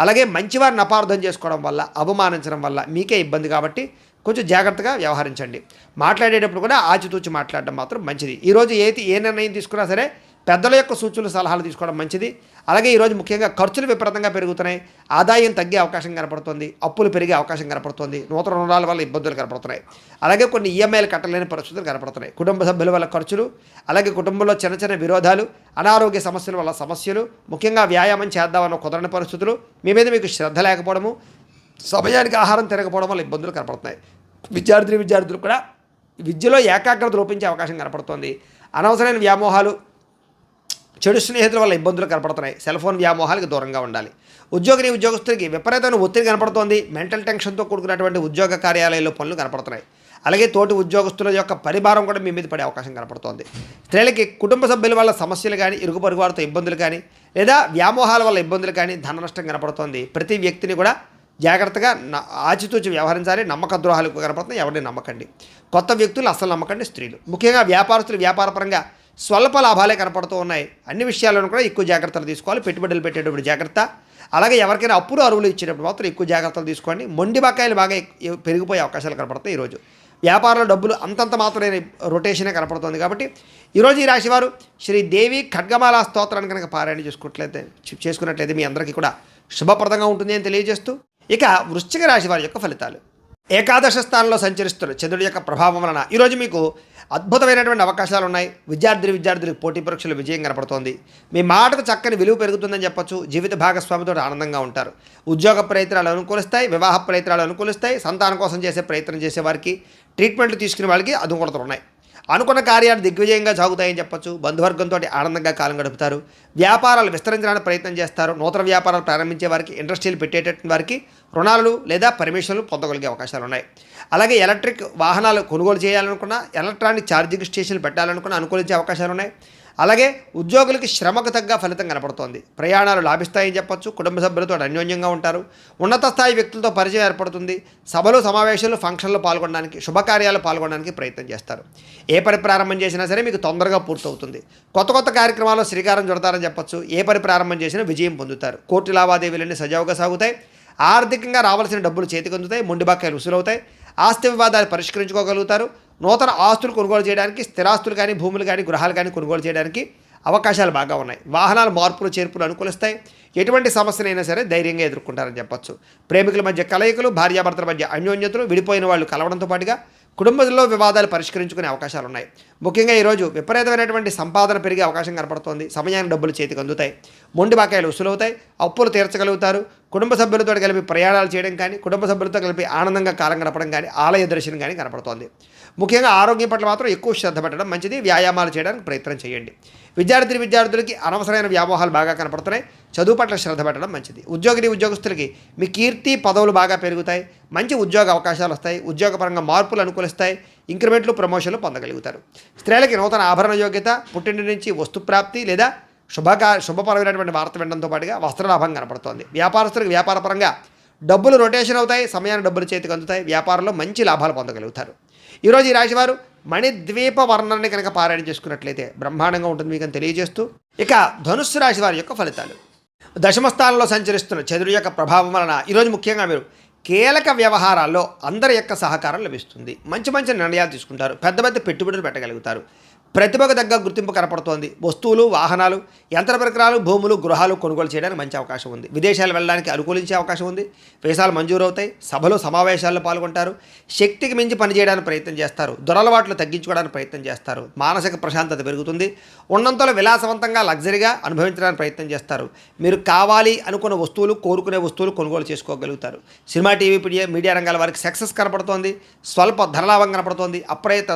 అలాగే మంచివారిని అపార్థం చేసుకోవడం వల్ల, అవమానించడం వల్ల మీకే ఇబ్బంది. కాబట్టి కొంచెం జాగ్రత్తగా వ్యవహరించండి. మాట్లాడేటప్పుడు కూడా ఆచితూచి మాట్లాడడం మాత్రం మంచిది. ఈరోజు ఏ నిర్ణయం తీసుకున్నా సరే పెద్దల యొక్క సూచనలు, సలహాలు తీసుకోవడం మంచిది. అలాగే ఈరోజు ముఖ్యంగా ఖర్చులు విపరీతంగా పెరుగుతున్నాయి. ఆదాయం తగ్గే అవకాశం కనపడుతుంది. అప్పులు పెరిగే అవకాశం కనపడుతుంది. నూతన రుణాల వల్ల ఇబ్బందులు కనపడుతున్నాయి. అలాగే కొన్ని ఈఎంఐలు కట్టలేని పరిస్థితులు కనపడుతున్నాయి. కుటుంబ సభ్యుల వల్ల ఖర్చులు, అలాగే కుటుంబంలో చిన్న చిన్న విరోధాలు, అనారోగ్య సమస్యల వల్ల సమస్యలు, ముఖ్యంగా వ్యాయామం చేద్దామన్న కుదరని పరిస్థితులు, మీ మీద మీకు శ్రద్ధ లేకపోవడము, సమయానికి ఆహారం తినకపోవడం వల్ల ఇబ్బందులు కనపడుతున్నాయి. విద్యార్థులు కూడా విద్యలో ఏకాగ్రత లోపించే అవకాశం కనపడుతుంది. అనవసరమైన వ్యామోహాలు, చెడు స్నేహితుల వల్ల ఇబ్బందులు కనపడుతున్నాయి. సెల్ ఫోన్ వ్యామోహాలకు దూరంగా ఉండాలి. ఉద్యోగస్తులకి విపరీతమైన ఒత్తిడి కనపడుతోంది. మెంటల్ టెన్షన్తో కూడుకున్నటువంటి ఉద్యోగ కార్యాలయాల్లో పనులు కనపడుతున్నాయి. అలాగే తోటి ఉద్యోగస్తుల యొక్క పరిభారం కూడా మీ మీద పడే అవకాశం కనపడుతోంది. స్త్రీలకి కుటుంబ సభ్యుల వల్ల సమస్యలు కానీ, ఇరుగు పొరుగు వారితో ఇబ్బందులు కానీ, లేదా వ్యామోహాల వల్ల ఇబ్బందులు కానీ, ధన నష్టం కనపడుతోంది. ప్రతి వ్యక్తిని కూడా జాగ్రత్తగా ఆచితూచి వ్యవహరించాలి. నమ్మక ద్రోహాలు కనపడుతున్నాయి, ఎవరిని నమ్మకండి. కొత్త వ్యక్తులు అసలు నమ్మకండి. స్త్రీలు ముఖ్యంగా వ్యాపారస్తులు వ్యాపారపరంగా స్వల్ప లాభాలే కనపడుతూ ఉన్నాయి. అన్ని విషయాల్లోనూ కూడా ఎక్కువ జాగ్రత్తలు తీసుకోవాలి. పెట్టుబడులు పెట్టేటప్పుడు జాగ్రత్త. అలాగే ఎవరికైనా అప్పులు అరువులు ఇచ్చేటప్పుడు మాత్రం ఎక్కువ జాగ్రత్తలు తీసుకోండి. మొండి బకాయిలు బాగా పెరిగిపోయే అవకాశాలు కనపడతాయి. ఈరోజు వ్యాపారంలో డబ్బులు అంతంత మాత్రమే రొటేషనే కనపడుతుంది. కాబట్టి ఈరోజు ఈ రాశివారు శ్రీదేవి ఖడ్గమాల స్తోత్రాన్ని కనుక పారాయణ చేసుకున్నట్లయితే మీ అందరికీ కూడా శుభప్రదంగా ఉంటుంది అని తెలియజేస్తూ, ఇక వృశ్చిక రాశి వారి యొక్క ఫలితాలు. ఏకాదశ స్థానంలో సంచరిస్తున్న చంద్రుడి యొక్క ప్రభావం వలన ఈరోజు మీకు అద్భుతమైనటువంటి అవకాశాలు ఉన్నాయి. విద్యార్థులకు పోటీ పరీక్షలు విజయం కనపడుతోంది. మీ మాటకు చక్కని విలువ పెరుగుతుందని చెప్పొచ్చు. జీవిత భాగస్వామితో ఆనందంగా ఉంటారు. ఉద్యోగ ప్రయత్నాలు అనుకూలిస్తాయి. వివాహ ప్రయత్నాలు అనుకూలిస్తాయి. సంతానం కోసం చేసే ప్రయత్నం చేసే వారికి, ట్రీట్మెంట్లు తీసుకునే వాళ్ళకి అనుకూలతలు ఉన్నాయి. అనుకున్న కార్యాలు దిగ్విజయంగా సాగుతాయని చెప్పొచ్చు. బంధువర్గంతో ఆనందంగా కాలం గడుపుతారు. వ్యాపారాలు విస్తరించడానికి ప్రయత్నం చేస్తారు. నూతన వ్యాపారాలు ప్రారంభించే వారికి, ఇండస్ట్రీలు పెట్టేటటువంటి వారికి రుణాలు లేదా పర్మిషన్లు పొందగలిగే అవకాశాలు ఉన్నాయి. అలాగే ఎలక్ట్రిక్ వాహనాలు కొనుగోలు చేయాలనుకున్నా, ఎలక్ట్రానిక్ ఛార్జింగ్ స్టేషన్లు పెట్టాలనుకున్నా అనుకూలించే అవకాశాలు ఉన్నాయి. అలాగే ఉద్యోగులకి శ్రమకు తగ్గ ఫలితం కనపడుతోంది. ప్రయాణాలు లాభిస్తాయని చెప్పొచ్చు. కుటుంబ సభ్యులతో అన్యోన్యంగా ఉంటారు. ఉన్నత స్థాయి వ్యక్తులతో పరిచయం ఏర్పడుతుంది. సభలు, సమావేశాలు, ఫంక్షన్లు పాల్గొనడానికి, శుభకార్యాలు పాల్గొనడానికి ప్రయత్నం చేస్తారు. ఏ పని ప్రారంభం చేసినా సరే మీకు తొందరగా పూర్తవుతుంది. కొత్త కార్యక్రమాల్లో శ్రీకారం చుడతారని చెప్పొచ్చు. ఏ పని ప్రారంభం చేసినా విజయం పొందుతారు. కోర్టు లావాదేవీలన్నీ సజావుగా సాగుతాయి. ఆర్థికంగా రావాల్సిన డబ్బులు చేతికి అందుతాయి. మొండి బకాయిలు వసూలవుతాయి. ఆస్తి వివాదాలు పరిష్కరించుకోగలుగుతారు. నూతన ఆస్తులు కొనుగోలు చేయడానికి, స్థిరాస్తులు కానీ, భూములు కానీ, గృహాలు కానీ కొనుగోలు చేయడానికి అవకాశాలు బాగా ఉన్నాయి. వాహనాల మార్పులు చేర్పులు అనుకూలిస్తాయి. ఎటువంటి సమస్యనైనా సరే ధైర్యంగా ఎదుర్కొంటారని చెప్పొచ్చు. ప్రేమికుల మధ్య కలయికలు, భార్యాభర్తల మధ్య అన్యోన్యతలు, విడిపోయిన వాళ్ళు కలవడంతో పాటుగా కుటుంబంలో వివాదాలు పరిష్కరించుకునే అవకాశాలు ఉన్నాయి. ముఖ్యంగా ఈరోజు విపరీతమైనటువంటి సంపాదన పెరిగే అవకాశం కనపడుతోంది. సమయానికి డబ్బులు చేతికి అందుతాయి. మొండి బకాయిలు వసూలవుతాయి. అప్పులు తీర్చగలుగుతారు. కుటుంబ సభ్యులతో కలిపి ప్రయాణాలు చేయడం కానీ, కుటుంబ సభ్యులతో కలిపి ఆనందంగా కాలం గడపడం కానీ, ఆలయ దర్శనం కానీ కనపడుతోంది. ముఖ్యంగా ఆరోగ్యం పట్ల మాత్రం ఎక్కువ శ్రద్ధ పెట్టడం మంచిది. వ్యాయామాలు చేయడానికి ప్రయత్నం చేయండి. విద్యార్థులకి అనవసరమైన వ్యామోహాలు బాగా కనపడుతున్నాయి. చదువు పట్ల శ్రద్ధ పెట్టడం మంచిది. ఉద్యోగస్తులకి మీ కీర్తి పదవులు బాగా పెరుగుతాయి. మంచి ఉద్యోగ అవకాశాలు వస్తాయి. ఉద్యోగపరంగా మార్పులు అనుకూలిస్తాయి. ఇంక్రిమెంట్లు, ప్రమోషన్లు పొందగలుగుతారు. స్త్రీలకి నూతన ఆభరణ యోగ్యత, పుట్టింటి నుంచి వస్తుప్రాప్తి లేదా శుభపరమైనటువంటి వార్త వినడంతో పాటుగా వస్త్రలాభం కనపడుతోంది. వ్యాపారస్తులకు వ్యాపారపరంగా డబ్బులు రొటేషన్ అవుతాయి. సమయానికి డబ్బులు చేతికి అందుతాయి. వ్యాపారంలో మంచి లాభాలు పొందగలుగుతారు. ఈరోజు ఈ రాశివారు మణిద్వీప వర్ణాన్ని కనుక పారాయణ చేసుకున్నట్లయితే బ్రహ్మాండంగా ఉంటుంది మీకు అని తెలియజేస్తూ, ఇక ధనుస్సు రాశి వారి యొక్క ఫలితాలు. దశమ స్థానంలో సంచరిస్తున్న చంద్రుడి యొక్క ప్రభావం వలన ఈరోజు ముఖ్యంగా మీరు కీలక వ్యవహారాల్లో అందరి యొక్క సహకారం లభిస్తుంది. మంచి మంచి నిర్ణయాలు తీసుకుంటారు. పెద్ద పెద్ద పెట్టుబడులు పెట్టగలుగుతారు. ప్రతిభకు తగ్గ గుర్తింపు కనపడుతోంది. వస్తువులు, వాహనాలు, యంత్ర పరికరాలు, భూములు, గృహాలు కొనుగోలు చేయడానికి మంచి అవకాశం ఉంది. విదేశాలు వెళ్ళడానికి అనుకూలించే అవకాశం ఉంది. వీసాలు మంజూరవుతాయి. సభలు, సమావేశాల్లో పాల్గొంటారు. శక్తికి మించి పనిచేయడానికి ప్రయత్నం చేస్తారు. దురలవాట్లు తగ్గించుకోవడానికి ప్రయత్నం చేస్తారు. మానసిక ప్రశాంతత పెరుగుతుంది. ఉన్నంతలో విలాసవంతంగా, లగ్జరీగా అనుభవించడానికి ప్రయత్నం చేస్తారు. మీరు కావాలి అనుకున్న వస్తువులు, కోరుకునే వస్తువులు కొనుగోలు చేసుకోగలుగుతారు. సినిమా, టీవీ, మీడియా రంగాల వారికి సక్సెస్ కనపడుతోంది. స్వల్ప ధనలాభం కనపడుతోంది. అప్రయత్న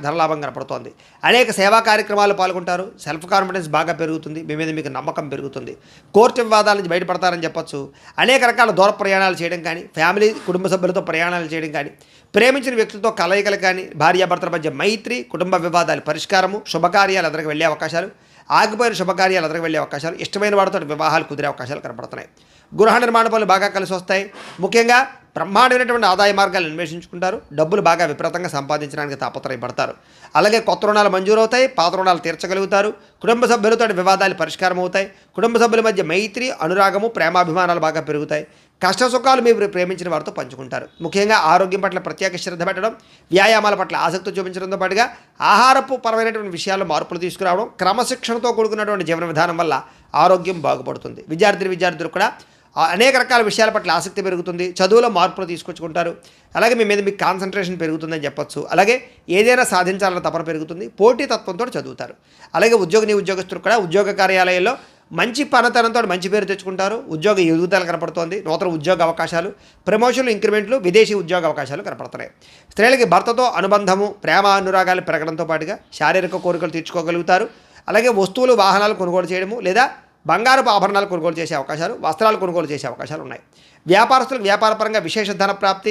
ధనలాభం కనపడుతోంది. అనేక సేవా కార్యక్రమాలు పాల్గొంటారు. సెల్ఫ్ కాన్ఫిడెన్స్ బాగా పెరుగుతుంది. మీ మీద మీకు నమ్మకం పెరుగుతుంది. కోర్టు వివాదాల నుంచి బయటపడతారని చెప్పొచ్చు. అనేక రకాల దూర ప్రయాణాలు చేయడం కానీ, ఫ్యామిలీ, కుటుంబ సభ్యులతో ప్రయాణాలు చేయడం కానీ, ప్రేమించిన వ్యక్తులతో కలయికలు కానీ, భార్యాభర్తల మధ్య మైత్రి, కుటుంబ వివాదాల పరిష్కారము, శుభకార్యాలు ఎదురుకు వెళ్ళే అవకాశాలు, ఆగిపోయిన శుభకార్యాలు ఎదురుకు వెళ్ళే అవకాశాలు, ఇష్టమైన వారితో వివాహాలు కుదిరే అవకాశాలు కనపడుతున్నాయి. గృహ నిర్మాణ పనులు బాగా కలిసి వస్తాయి. ముఖ్యంగా బ్రహ్మాండమైనటువంటి ఆదాయ మార్గాలు అన్వేషించుకుంటారు. డబ్బులు బాగా విపరీతంగా సంపాదించడానికి తాపత్రయపడతారు. అలాగే కొత్త రుణాలు మంజూరవుతాయి. పాత రుణాలు తీర్చగలుగుతారు. కుటుంబ సభ్యులతో వివాదాలు పరిష్కారం అవుతాయి. కుటుంబ సభ్యుల మధ్య మైత్రి, అనురాగము, ప్రేమాభిమానాలు బాగా పెరుగుతాయి. కష్ట సుఖాలు మీరు ప్రేమించిన వారితో పంచుకుంటారు. ముఖ్యంగా ఆరోగ్యం పట్ల ప్రత్యేక శ్రద్ధ పెట్టడం, వ్యాయామాల పట్ల ఆసక్తి చూపించడంతో పాటుగా ఆహారపు పరమైనటువంటి విషయాల్లో మార్పులు తీసుకురావడం, క్రమశిక్షణతో కూడుకున్నటువంటి జీవన విధానం వల్ల ఆరోగ్యం బాగుపడుతుంది. విద్యార్థులు కూడా అనేక రకాల విషయాల పట్ల ఆసక్తి పెరుగుతుంది. చదువులో మార్పులు తీసుకొచ్చుకుంటారు. అలాగే మీ మీద మీకు కాన్సన్ట్రేషన్ పెరుగుతుందని చెప్పొచ్చు. అలాగే ఏదైనా సాధించాలన్న తపన పెరుగుతుంది. పోటీతత్వంతో చదువుతారు. అలాగే ఉద్యోగస్తులు కూడా ఉద్యోగ కార్యాలయాల్లో మంచి పనితనంతో మంచి పేరు తెచ్చుకుంటారు. ఉద్యోగ ఎదుగుదల కనపడుతోంది. నూతన ఉద్యోగ అవకాశాలు, ప్రమోషన్లు, ఇంక్రిమెంట్లు, విదేశీ ఉద్యోగ అవకాశాలు కనపడుతున్నాయి. స్త్రీలకి భర్తతో అనుబంధము, ప్రేమ, అనురాగాలు పెరగడంతో పాటుగా శారీరక కోరికలు తీర్చుకోగలుగుతారు. అలాగే వస్తువులు, వాహనాలు కొనుగోలు చేయడము లేదా బంగారపు ఆభరణాలు కొనుగోలు చేసే అవకాశాలు, వస్త్రాలు కొనుగోలు చేసే అవకాశాలు ఉన్నాయి. వ్యాపారస్తులకు వ్యాపారపరంగా విశేష ధన ప్రాప్తి,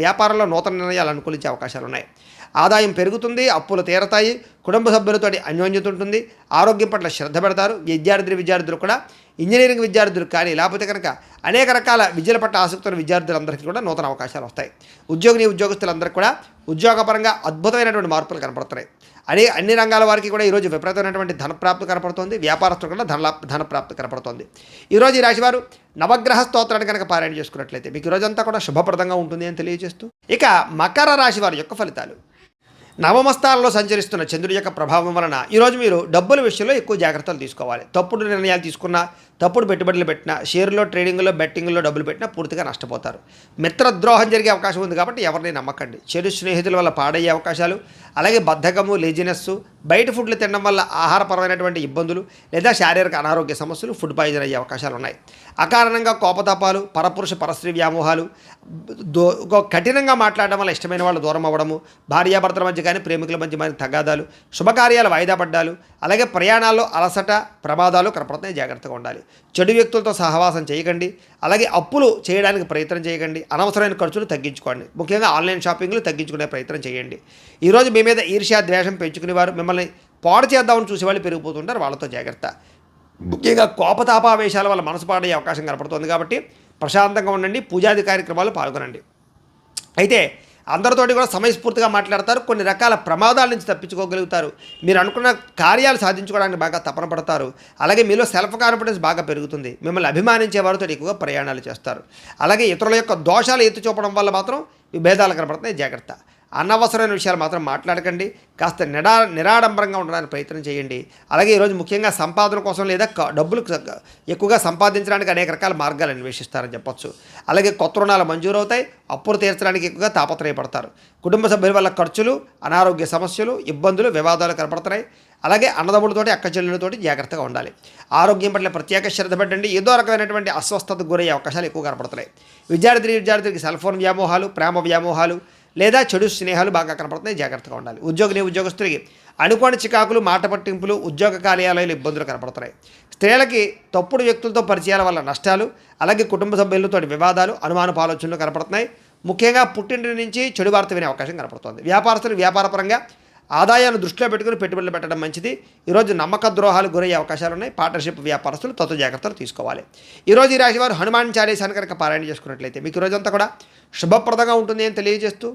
వ్యాపారంలో నూతన నిర్ణయాలు అనుకూలించే అవకాశాలు ఉన్నాయి. ఆదాయం పెరుగుతుంది. అప్పులు తీరతాయి. కుటుంబ సభ్యులతో అన్యోన్యత ఉంటుంది. ఆరోగ్యం పట్ల శ్రద్ధ పెడతారు. విద్యార్థులు కూడా ఇంజనీరింగ్ విద్యార్థులు కానీ, లేకపోతే కనుక అనేక రకాల విద్యల పట్ల ఆసక్తి ఉన్న విద్యార్థులందరికీ కూడా నూతన అవకాశాలు వస్తాయి. ఉద్యోగస్తులందరికీ కూడా ఉద్యోగపరంగా అద్భుతమైనటువంటి మార్పులు కనపడుతున్నాయి. అన్ని రంగాల వారికి కూడా ఈరోజు విపరీతమైనటువంటి ధనప్రాప్తి కనపడుతోంది. వ్యాపారస్తులు కూడా ధనప్రాప్తి కనపడుతోంది. ఈరోజు ఈ రాశివారు నవగ్రహ స్తోత్రాన్ని కనుక పారాయణ చేసుకున్నట్లయితే మీకు ఈరోజంతా కూడా శుభప్రదంగా ఉంటుంది అని తెలియజేస్తూ, ఇక మకర రాశి వారి యొక్క ఫలితాలు. నవమస్థానంలో సంచరిస్తున్న చంద్రుడి యొక్క ప్రభావం వలన ఈరోజు మీరు డబ్బుల విషయంలో ఎక్కువ జాగ్రత్తలు తీసుకోవాలి. తప్పుడు నిర్ణయాలు తీసుకున్నా, తప్పుడు పెట్టుబడులు పెట్టినా, షేర్లో, ట్రేడింగ్లో, బెట్టింగ్లో డబ్బులు పెట్టినా పూర్తిగా నష్టపోతారు. మిత్రద్రోహం జరిగే అవకాశం ఉంది కాబట్టి ఎవరిని నమ్మకండి. చెడు స్నేహితుల వల్ల పాడయ్యే అవకాశాలు, అలాగే బద్ధకము, లేజినెస్సు, బయట ఫుడ్లు తినడం వల్ల ఆహారపరమైనటువంటి ఇబ్బందులు లేదా శారీరక అనారోగ్య సమస్యలు, ఫుడ్ పాయిజన్ అయ్యే అవకాశాలు ఉన్నాయి. అకారణంగా కోపతాపాలు, పరపురుష పరస్త్రీ వ్యామోహాలు, కఠినంగా మాట్లాడడం వల్ల ఇష్టమైన వాళ్ళు దూరం అవ్వడము, భార్యాభర్తల మధ్య కానీ ప్రేమికుల మధ్య తగాదాలు, శుభకార్యాలు వాయిదా పడ్డాలు, అలాగే ప్రయాణాల్లో అలసట, ప్రమాదాలు కనపడుతున్నాయి. జాగ్రత్తగా ఉండాలి. చెడు వ్యక్తులతో సహవాసం చేయకండి. అలాగే అప్పులు చేయడానికి ప్రయత్నం చేయకండి. అనవసరమైన ఖర్చులు తగ్గించుకోండి. ముఖ్యంగా ఆన్లైన్ షాపింగ్లు తగ్గించుకునే ప్రయత్నం చేయండి. ఈరోజు మీ మీద ఈర్ష్య, ద్వేషం పెంచుకునేవారు, మిమ్మల్ని పాడు చేద్దామని చూసేవాళ్ళు పెరిగిపోతుంటారు. వాళ్ళతో జాగ్రత్త. ముఖ్యంగా కోపతాపావేశాల వల్ల మనసు పాడయ్యే అవకాశం కనపడుతుంది కాబట్టి ప్రశాంతంగా ఉండండి. పూజాది కార్యక్రమాలు పాల్గొనండి. అయితే అందరితోటి కూడా సమయస్ఫూర్తిగా మాట్లాడతారు. కొన్ని రకాల ప్రమాదాల నుంచి తప్పించుకోగలుగుతారు. మీరు అనుకున్న కార్యాలు సాధించుకోవడానికి బాగా తపన పడతారు. అలాగే మీలో సెల్ఫ్ కాన్ఫిడెన్స్ బాగా పెరుగుతుంది. మిమ్మల్ని అభిమానించే వారితో ఎక్కువగా ప్రయాణాలు చేస్తారు. అలాగే ఇతరుల యొక్క దోషాలు ఎత్తి చూపడం వల్ల మాత్రం విభేదాలు కనపడుతున్నాయి. జాగ్రత్త. అనవసరమైన విషయాలు మాత్రం మాట్లాడకండి. కాస్త నిరాడంబరంగా ఉండడానికి ప్రయత్నం చేయండి. అలాగే ఈరోజు ముఖ్యంగా సంపాదన కోసం లేదా డబ్బులు ఎక్కువగా సంపాదించడానికి అనేక రకాల మార్గాలు అన్వేషిస్తారని చెప్పొచ్చు. అలాగే కొత్త రుణాలు మంజూరవుతాయి. అప్పులు తీర్చడానికి ఎక్కువగా తాపత్రయపడతారు. కుటుంబ సభ్యుల వల్ల ఖర్చులు, అనారోగ్య సమస్యలు, ఇబ్బందులు, వివాదాలు కనపడుతున్నాయి. అలాగే అన్నదమ్ములతోటి, అక్క చెల్లెలతోటి జాగ్రత్తగా ఉండాలి. ఆరోగ్యం పట్ల ప్రత్యేక శ్రద్ధ పెట్టండి. ఏదో రకమైనటువంటి అస్వస్థతకు గురయ్యే అవకాశాలు ఎక్కువ కనపడుతున్నాయి. విద్యార్థులకి సెల్ ఫోన్ వ్యామోహాలు, ప్రేమ వ్యామోహాలు లేదా చెడు స్నేహాలు బాగా కనపడుతున్నాయి. జాగ్రత్తగా ఉండాలి. ఉద్యోగస్తులకి అనుకోని చికాకులు, మాట పట్టింపులు, ఉద్యోగ కార్యాలయాలు ఇబ్బందులు కనపడుతున్నాయి. స్త్రీలకి తప్పుడు వ్యక్తులతో పరిచయాల వల్ల నష్టాలు, అలాగే కుటుంబ సభ్యులతో వివాదాలు, అనుమానపు ఆలోచనలు కనపడుతున్నాయి. ముఖ్యంగా పుట్టింటి నుంచి చెడు వార్త వినే అవకాశం కనపడుతుంది. వ్యాపారస్తులు వ్యాపారపరంగా ఆదాయాన్ని దృష్టిలో పెట్టుకుని పెట్టుబడులు పెట్టడం మంచిది. ఈరోజు నమ్మక ద్రోహాలు గురయ్యే అవకాశాలు ఉన్నాయి. పార్ట్నర్షిప్ వ్యాపారస్తులు తత్వ జాగ్రత్తలు తీసుకోవాలి. ఈరోజు ఈ రాశి వారు హనుమాన్ చాలీసాను కనుక పారాయణ చేసుకున్నట్లయితే మీకు ఈరోజంతా కూడా శుభప్రదంగా ఉంటుంది అని తెలియజేస్తూ,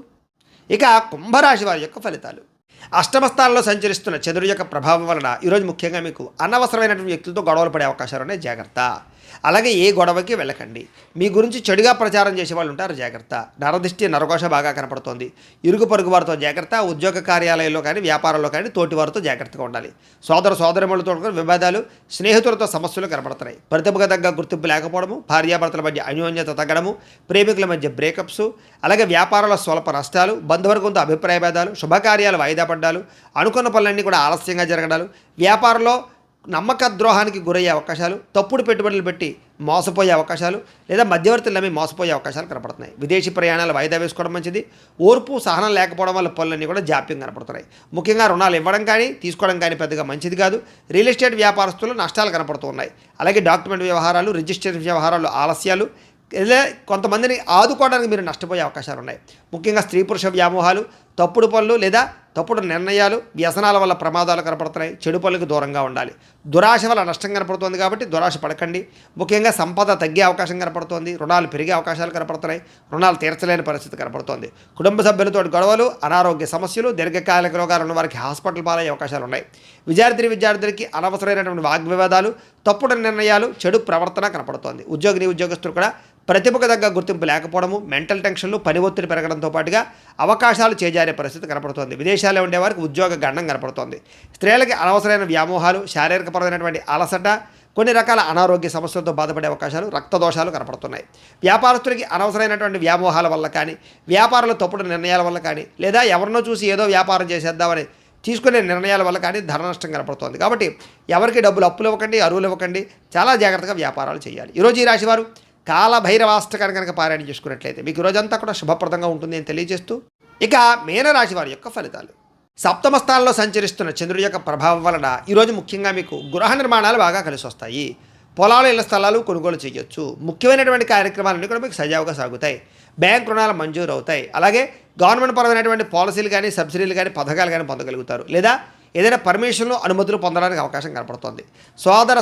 ఇక కుంభరాశి వారి యొక్క ఫలితాలు. అష్టమ స్థానంలో సంచరిస్తున్న చంద్రుడి యొక్క ప్రభావం వలన ఈరోజు ముఖ్యంగా మీకు అనవసరమైనటువంటి వ్యక్తులతో గొడవలు పడే అవకాశాలు ఉన్నాయి, జాగ్రత్త. అలాగే ఏ గొడవకి వెళ్ళకండి. మీ గురించి చెడుగా ప్రచారం చేసే వాళ్ళు ఉంటారు, జాగ్రత్త. నరదిష్టి నరఘోష బాగా కనపడుతోంది. ఇరుగు పొరుగు వారితో జాగ్రత్త. ఉద్యోగ కార్యాలయంలో కానీ వ్యాపారంలో కానీ తోటి వారితో జాగ్రత్తగా ఉండాలి. సోదరులతో వివాదాలు, స్నేహితులతో సమస్యలు కనపడుతున్నాయి. ప్రతిభకు తగ్గ గుర్తింపు లేకపోవడము, భార్యాభర్తల మధ్య అన్యోన్యత తగ్గడము, ప్రేమికుల మధ్య బ్రేకప్స్, అలాగే వ్యాపారంలో స్వల్ప నష్టాలు, బంధువర్గంతో అభిప్రాయ భేదాలు, శుభకార్యాలు వాయిదా పడ్డాలు, అనుకున్న పనులన్నీ కూడా ఆలస్యంగా జరగడాలు, వ్యాపారంలో నమ్మక ద్రోహానికి గురయ్యే అవకాశాలు, తప్పుడు పెట్టుబడులు పెట్టి మోసపోయే అవకాశాలు లేదా మధ్యవర్తులు నమ్మి మోసపోయే అవకాశాలు కనపడుతున్నాయి. విదేశీ ప్రయాణాలు వాయిదా వేసుకోవడం మంచిది. ఓర్పు సహనం లేకపోవడం వల్ల పనులన్నీ కూడా జాప్యం కనపడుతున్నాయి. ముఖ్యంగా రుణాలు ఇవ్వడం కానీ తీసుకోవడం కానీ పెద్దగా మంచిది కాదు. రియల్ ఎస్టేట్ వ్యాపారస్తులు నష్టాలు కనపడుతున్నాయి. అలాగే డాక్యుమెంట్ వ్యవహారాలు, రిజిస్ట్రేషన్ వ్యవహారాలు ఆలస్యాలు, లేదా కొంతమందిని ఆదుకోవడానికి మీరు నష్టపోయే అవకాశాలు ఉన్నాయి. ముఖ్యంగా స్త్రీ పురుష వ్యామోహాలు, తప్పుడు పనులు లేదా తప్పుడు నిర్ణయాలు, వ్యసనాల వల్ల ప్రమాదాలు కనపడుతున్నాయి. చెడు పనులకు దూరంగా ఉండాలి. దురాశ వల్ల నష్టం కనపడుతుంది కాబట్టి దురాశ పడకండి. ముఖ్యంగా సంపద తగ్గే అవకాశం కనపడుతోంది. రుణాలు పెరిగే అవకాశాలు కనపడుతున్నాయి. రుణాలు తీర్చలేని పరిస్థితి కనపడుతోంది. కుటుంబ సభ్యులతో గొడవలు, అనారోగ్య సమస్యలు, దీర్ఘకాలిక రోగాలు ఉన్న వారికి హాస్పిటల్ పాలయ్యే అవకాశాలు ఉన్నాయి. విద్యార్థులకి అనవసరమైనటువంటి వాగ్వివాదాలు, తప్పుడు నిర్ణయాలు, చెడు ప్రవర్తన కనపడుతోంది. ఉద్యోగస్తులు కూడా ప్రతిభకు తగ్గ గుర్తింపు లేకపోవడము, మెంటల్ టెన్షన్లు, పని ఒత్తిడి పెరగడంతో పాటుగా అవకాశాలు చేజారే పరిస్థితి కనపడుతోంది. విదేశాల్లో ఉండేవారికి ఉద్యోగ గండం కనపడుతోంది. స్త్రీలకి అనవసరమైన వ్యామోహాలు, శారీరకపరమైనటువంటి అలసట, కొన్ని రకాల అనారోగ్య సమస్యలతో బాధపడే అవకాశాలు, రక్తదోషాలు కనపడుతున్నాయి. వ్యాపారస్తులకి అనవసరమైనటువంటి వ్యామోహాల వల్ల కానీ, వ్యాపారంలో తప్పుడు నిర్ణయాల వల్ల కానీ, లేదా ఎవరినో చూసి ఏదో వ్యాపారం చేసేద్దామని తీసుకునే నిర్ణయాల వల్ల కానీ ధన నష్టం కనపడుతోంది. కాబట్టి ఎవరికి డబ్బులు అప్పులు ఇవ్వకండి, అరువులు ఇవ్వకండి. చాలా జాగ్రత్తగా వ్యాపారాలు చేయాలి. ఈరోజు ఈ రాశివారు కాలభైరవాష్టకాన్ని కనుక పారాయణ చేసుకున్నట్లయితే మీకు రోజంతా కూడా శుభప్రదంగా ఉంటుంది అని తెలియజేస్తూ, ఇక మీనరాశి వారి యొక్క ఫలితాలు. సప్తమ స్థానంలో సంచరిస్తున్న చంద్రుడి యొక్క ప్రభావం వలన ఈరోజు ముఖ్యంగా మీకు గృహ నిర్మాణాలు బాగా కలిసి వస్తాయి. పొలాలు, ఇళ్ల స్థలాలు కొనుగోలు చేయొచ్చు. ముఖ్యమైనటువంటి కార్యక్రమాలన్నీ కూడా మీకు సజావుగా సాగుతాయి. బ్యాంక్ రుణాలు మంజూరు అవుతాయి. అలాగే గవర్నమెంట్ పరమైనటువంటి పాలసీలు కానీ, సబ్సిడీలు కానీ, పథకాలు కానీ పొందగలుగుతారు. లేదా ఏదైనా పర్మిషన్లు, అనుమతులు పొందడానికి అవకాశం కనపడుతుంది.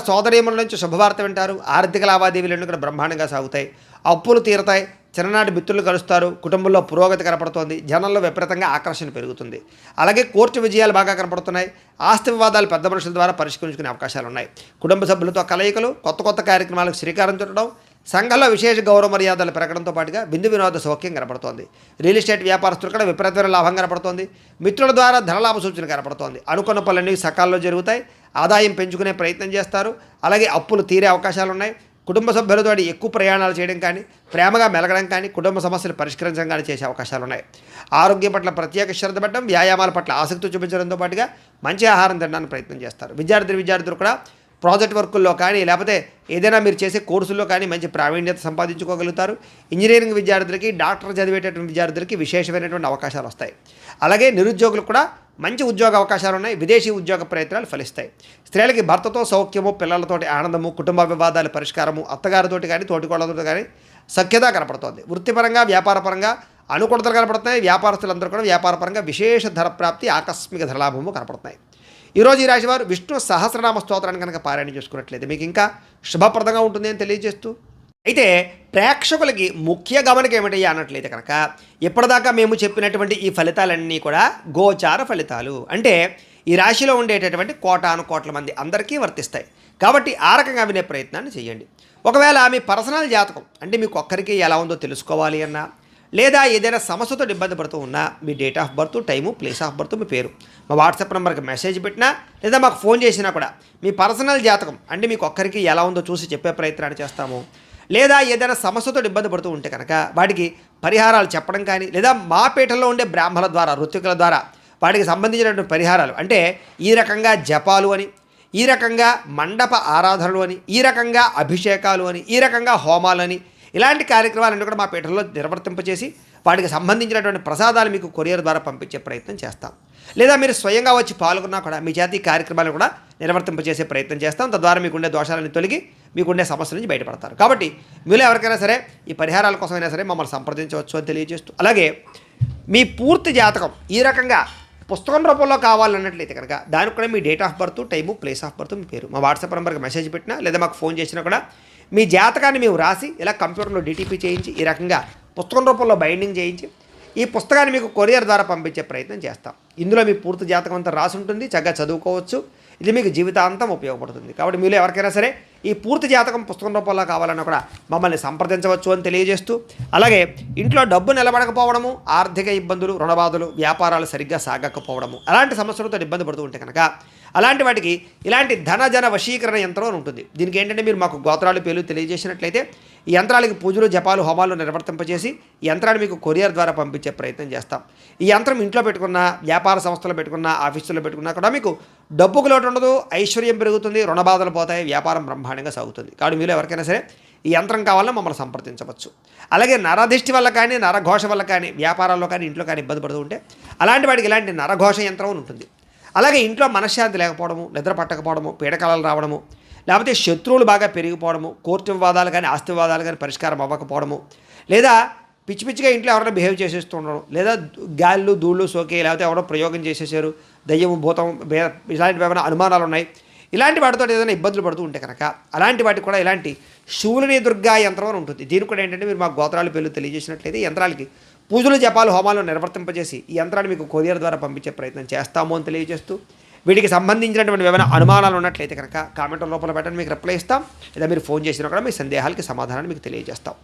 సోదరీమణుల నుంచి శుభవార్త వింటారు. ఆర్థిక లావాదేవీలన్నీ కూడా బ్రహ్మాండంగా సాగుతాయి. అప్పులు తీరతాయి. చిన్ననాటి మిత్రులు కలుస్తారు. కుటుంబంలో పురోగతి కనపడుతోంది. జనంలో విపరీతంగా ఆకర్షణ పెరుగుతుంది. అలాగే కోర్టు విజయాలు బాగా కనపడుతున్నాయి. ఆస్తి వివాదాలు పెద్ద మనుషుల ద్వారా పరిష్కరించుకునే అవకాశాలు ఉన్నాయి. కుటుంబ సభ్యులతో కలయికలు, కొత్త కార్యక్రమాలకు శ్రీకారం చుట్టడం, సంఘంలో విశేష గౌరవ మర్యాదలు పెరగడంతో పాటుగా విందు వినోద సౌఖ్యం కనపడుతోంది. రియల్ ఎస్టేట్ వ్యాపారస్తులు కూడా విపరీతమైన లాభం కనపడుతోంది. మిత్రుల ద్వారా ధనలాభ సూచన కనపడుతోంది. అనుకున్న పనులన్నీ సకాలంలో జరుగుతాయి. ఆదాయం పెంచుకునే ప్రయత్నం చేస్తారు. అలాగే అప్పులు తీరే అవకాశాలు ఉన్నాయి. కుటుంబ సభ్యులతో ఎక్కువ ప్రయాణాలు చేయడం కానీ, ప్రేమగా మెలగడం కానీ, కుటుంబ సమస్యలు పరిష్కరించడం కానీ చేసే అవకాశాలు ఉన్నాయి. ఆరోగ్యం పట్ల ప్రత్యేక శ్రద్ధ పెట్టడం, వ్యాయామాల పట్ల ఆసక్తి చూపించడంతో పాటుగా మంచి ఆహారం తినడానికి ప్రయత్నం చేస్తారు. విద్యార్థులు కూడా ప్రాజెక్ట్ వర్కుల్లో కానీ, లేకపోతే ఏదైనా మీరు చేసే కోర్సుల్లో కానీ మంచి ప్రావీణ్యత సంపాదించుకోగలుగుతారు. ఇంజనీరింగ్ విద్యార్థులకి, డాక్టర్ చదివేటటువంటి విద్యార్థులకి విశేషమైనటువంటి అవకాశాలు వస్తాయి. అలాగే నిరుద్యోగులకు కూడా మంచి ఉద్యోగ అవకాశాలు ఉన్నాయి. విదేశీ ఉద్యోగ ప్రయత్నాలు ఫలిస్తాయి. స్త్రీలకి భర్తతో సౌఖ్యము, పిల్లలతోటి ఆనందము, కుటుంబ వివాదాల పరిష్కారము, అత్తగారితోటి కానీ, తోటికోళ్ళతో కానీ సఖ్యత కనపడుతోంది. వృత్తిపరంగా, వ్యాపారపరంగా అనుకూలతలు కనపడుతున్నాయి. వ్యాపారస్తులందరూ కూడా వ్యాపారపరంగా విశేష ధర ప్రాప్తి, ఆకస్మిక ధరలాభము కనపడుతున్నాయి. ఈరోజు ఈ రాశివారు విష్ణు సహస్రనామ స్తోత్రాన్ని కనుక పారాయణ చేసుకున్నట్లయితే మీకు ఇంకా శుభప్రదంగా ఉంటుంది అని తెలియజేస్తూ, అయితే ప్రేక్షకులకి ముఖ్య గమనిక ఏమిటయ్యా అన్నట్లయితే కనుక, ఇప్పటిదాకా మేము చెప్పినటువంటి ఈ ఫలితాలన్నీ కూడా గోచార ఫలితాలు. అంటే ఈ రాశిలో ఉండేటటువంటి కోటాను మంది అందరికీ వర్తిస్తాయి. కాబట్టి ఆ రకంగా వినే ప్రయత్నాన్ని చేయండి. ఒకవేళ మీ పర్సనల్ జాతకం అంటే మీకు ఒక్కరికి ఎలా ఉందో తెలుసుకోవాలి అన్నా, లేదా ఏదైనా సమస్యతో ఇబ్బంది పడుతూ ఉన్నా, మీ date of birth, time, place of birth, మీ పేరు మా వాట్సాప్ నెంబర్కి మెసేజ్ పెట్టినా, లేదా మాకు ఫోన్ చేసినా కూడా మీ పర్సనల్ జాతకం అంటే మీకు ఒక్కరికి ఎలా ఉందో చూసి చెప్పే ప్రయత్నాన్ని చేస్తాము. లేదా ఏదైనా సమస్యతో ఇబ్బంది పడుతూ ఉంటే కనుక వాటికి పరిహారాలు చెప్పడం కానీ, లేదా మా పీఠంలో ఉండే బ్రాహ్మణుల ద్వారా, ఋత్వికుల ద్వారా వాటికి సంబంధించినటువంటి పరిహారాలు అంటే ఈ రకంగా జపాలు అని, ఈ రకంగా మండప ఆరాధనలు అని, ఈ రకంగా అభిషేకాలు అని, ఈ రకంగా హోమాలని, ఇలాంటి కార్యక్రమాలన్నీ కూడా మా పీఠంలో నిర్వర్తింపచేసి వాటికి సంబంధించినటువంటి ప్రసాదాలు మీకు కొరియర్ ద్వారా పంపించే ప్రయత్నం చేస్తాం. లేదా మీరు స్వయంగా వచ్చి పాల్గొన్నా కూడా మీ చేత ఈ కార్యక్రమాలను కూడా నిర్వర్తింపచేసే ప్రయత్నం చేస్తాం. తద్వారా మీకుండే దోషాలను తొలగి మీకుండే సమస్యల నుంచి బయటపడతారు. కాబట్టి మీరు ఎవరికైనా సరే ఈ పరిహారాల కోసమైనా సరే మమ్మల్ని సంప్రదించవచ్చు అని తెలియజేస్తూ, అలాగే మీ పూర్తి జాతకం ఈ రకంగా పుస్తకం రూపంలో కావాలన్నట్లయితే కనుక దానికి కూడా మీ date of birth, time, place of birth, మీ పేరు మా వాట్సాప్ నెంబర్కి మెసేజ్ పెట్టినా, లేదా మాకు ఫోన్ చేసినా కూడా మీ జాతకాన్ని మేము రాసి ఇలా కంప్యూటర్లో డిటిపి చేయించి ఈ రకంగా పుస్తకం రూపంలో బైండింగ్ చేయించి ఈ పుస్తకాన్ని మీకు కొరియర్ ద్వారా పంపించే ప్రయత్నం చేస్తాం. ఇందులో మీ పూర్తి జాతకం అంతా రాసి ఉంటుంది, చక్కగా చదువుకోవచ్చు. ఇది మీకు జీవితాంతం ఉపయోగపడుతుంది. కాబట్టి మీలో ఎవరికైనా సరే ఈ పూర్తి జాతకం పుస్తకం రూపంలో కావాలన్నా కూడా మమ్మల్ని సంప్రదించవచ్చు అని తెలియజేస్తూ, అలాగే ఇంట్లో డబ్బు నిలబడకపోవడము, ఆర్థిక ఇబ్బందులు, రుణబాధలు, వ్యాపారాలు సరిగ్గా సాగకపోవడము, అలాంటి సమస్యలతో ఇబ్బంది పడుతూ ఉంటే కనుక అలాంటి వాటికి ఇలాంటి ధన వశీకరణ యంత్రం అని ఉంటుంది. దీనికి ఏంటంటే మీరు మాకు గోత్రాలు పేర్లు తెలియజేసినట్లయితే ఈ యంత్రాలకి పూజలు, జపాలు, హోమాలు నిర్వర్తింపజేసి ఈ యంత్రాన్ని మీకు కొరియర్ ద్వారా పంపించే ప్రయత్నం చేస్తాం. ఈ యంత్రం ఇంట్లో పెట్టుకున్న, వ్యాపార సంస్థలో పెట్టుకున్న, ఆఫీసులో పెట్టుకున్నా కూడా మీకు డబ్బుకు లోటు ఉండదు, ఐశ్వర్యం పెరుగుతుంది, రుణబాధలు పోతాయి, వ్యాపారం బ్రహ్మాండంగా సాగుతుంది. కాబట్టి మీరు ఎవరికైనా సరే ఈ యంత్రం కావాలన్నా మమ్మల్ని సంప్రదించవచ్చు. అలాగే నరదిష్టి వల్ల కానీ, నరఘోష వల్ల కానీ, వ్యాపారాల్లో కానీ, ఇంట్లో కానీ ఇబ్బంది పడుతూ ఉంటే అలాంటి వాటికి ఇలాంటి నరఘోష యంత్రం అని ఉంటుంది. అలాగే ఇంట్లో మనశ్శాంతి లేకపోవడము, నిద్ర పట్టకపోవడము, పీడకలలు రావడము, లేకపోతే శత్రువులు బాగా పెరిగిపోవడము, కోర్టు వివాదాలు కానీ, ఆస్తి వివాదాలు కానీ పరిష్కారం అవ్వకపోవడము, లేదా పిచ్చి పిచ్చిగా ఇంట్లో ఎవరైనా బిహేవ్ చేసేస్తూ ఉండడం, లేదా గాళ్ళు ధూళ్ళు సోకే, లేకపోతే ఎవరో ప్రయోగం చేసేసారు, దయ్యం భూతం ఇలాంటివి ఏమైనా అనుమానాలు ఉన్నాయి, ఇలాంటి వాటితో ఏదైనా ఇబ్బందులు పడుతూ ఉంటే కనుక అలాంటి వాటికి కూడా ఇలాంటి శూలిని దుర్గా యంత్రం అని ఉంటుంది. దీనికి కూడా ఏంటంటే మీరు మా గోత్రాలు పేర్లు తెలియజేసినట్లయితే ఈ యంత్రాలకి పూజలు, జపాలు, హోమాలు నిర్వర్తింపజేసి ఈ యంత్రాన్ని మీకు కొరియర్ ద్వారా పంపించే ప్రయత్నం చేస్తాము అని తెలియజేస్తూ, వీటికి సంబంధించినటువంటి ఏమైనా అనుమానాలు ఉన్నట్లయితే కనుక కామెంట్ల లోపల పెట్టండి, మీకు రిప్లై ఇస్తాం. లేదా మీరు ఫోన్ చేసినా కూడా మీ సందేహాలకి సమాధానాన్ని మీకు తెలియజేస్తాం.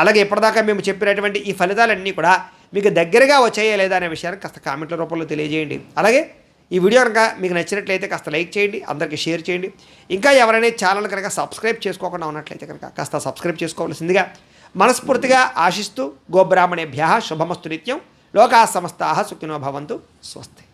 అలాగే ఇప్పటిదాకా మేము చెప్పినటువంటి ఈ ఫలితాలన్నీ కూడా మీకు దగ్గరగా వచ్చాయా లేదా అనే విషయాన్ని కాస్త కామెంట్ల రూపంలో తెలియజేయండి. అలాగే ఈ వీడియో కనుక మీకు నచ్చినట్లయితే కాస్త లైక్ చేయండి, అందరికీ షేర్ చేయండి. ఇంకా ఎవరైనా ఛానల్ కనుక సబ్స్క్రైబ్ చేసుకోకుండా ఉన్నట్లయితే కనుక కాస్త సబ్స్క్రైబ్ చేసుకోవాల్సిందిగా మనస్ఫూర్తిగా ఆశిస్తూ, గోబ్రాహ్మణేభ్యః శుభమస్తు నిత్యం. లోకాः సమస్తాः సుఖినో భవంతు. స్వస్తి.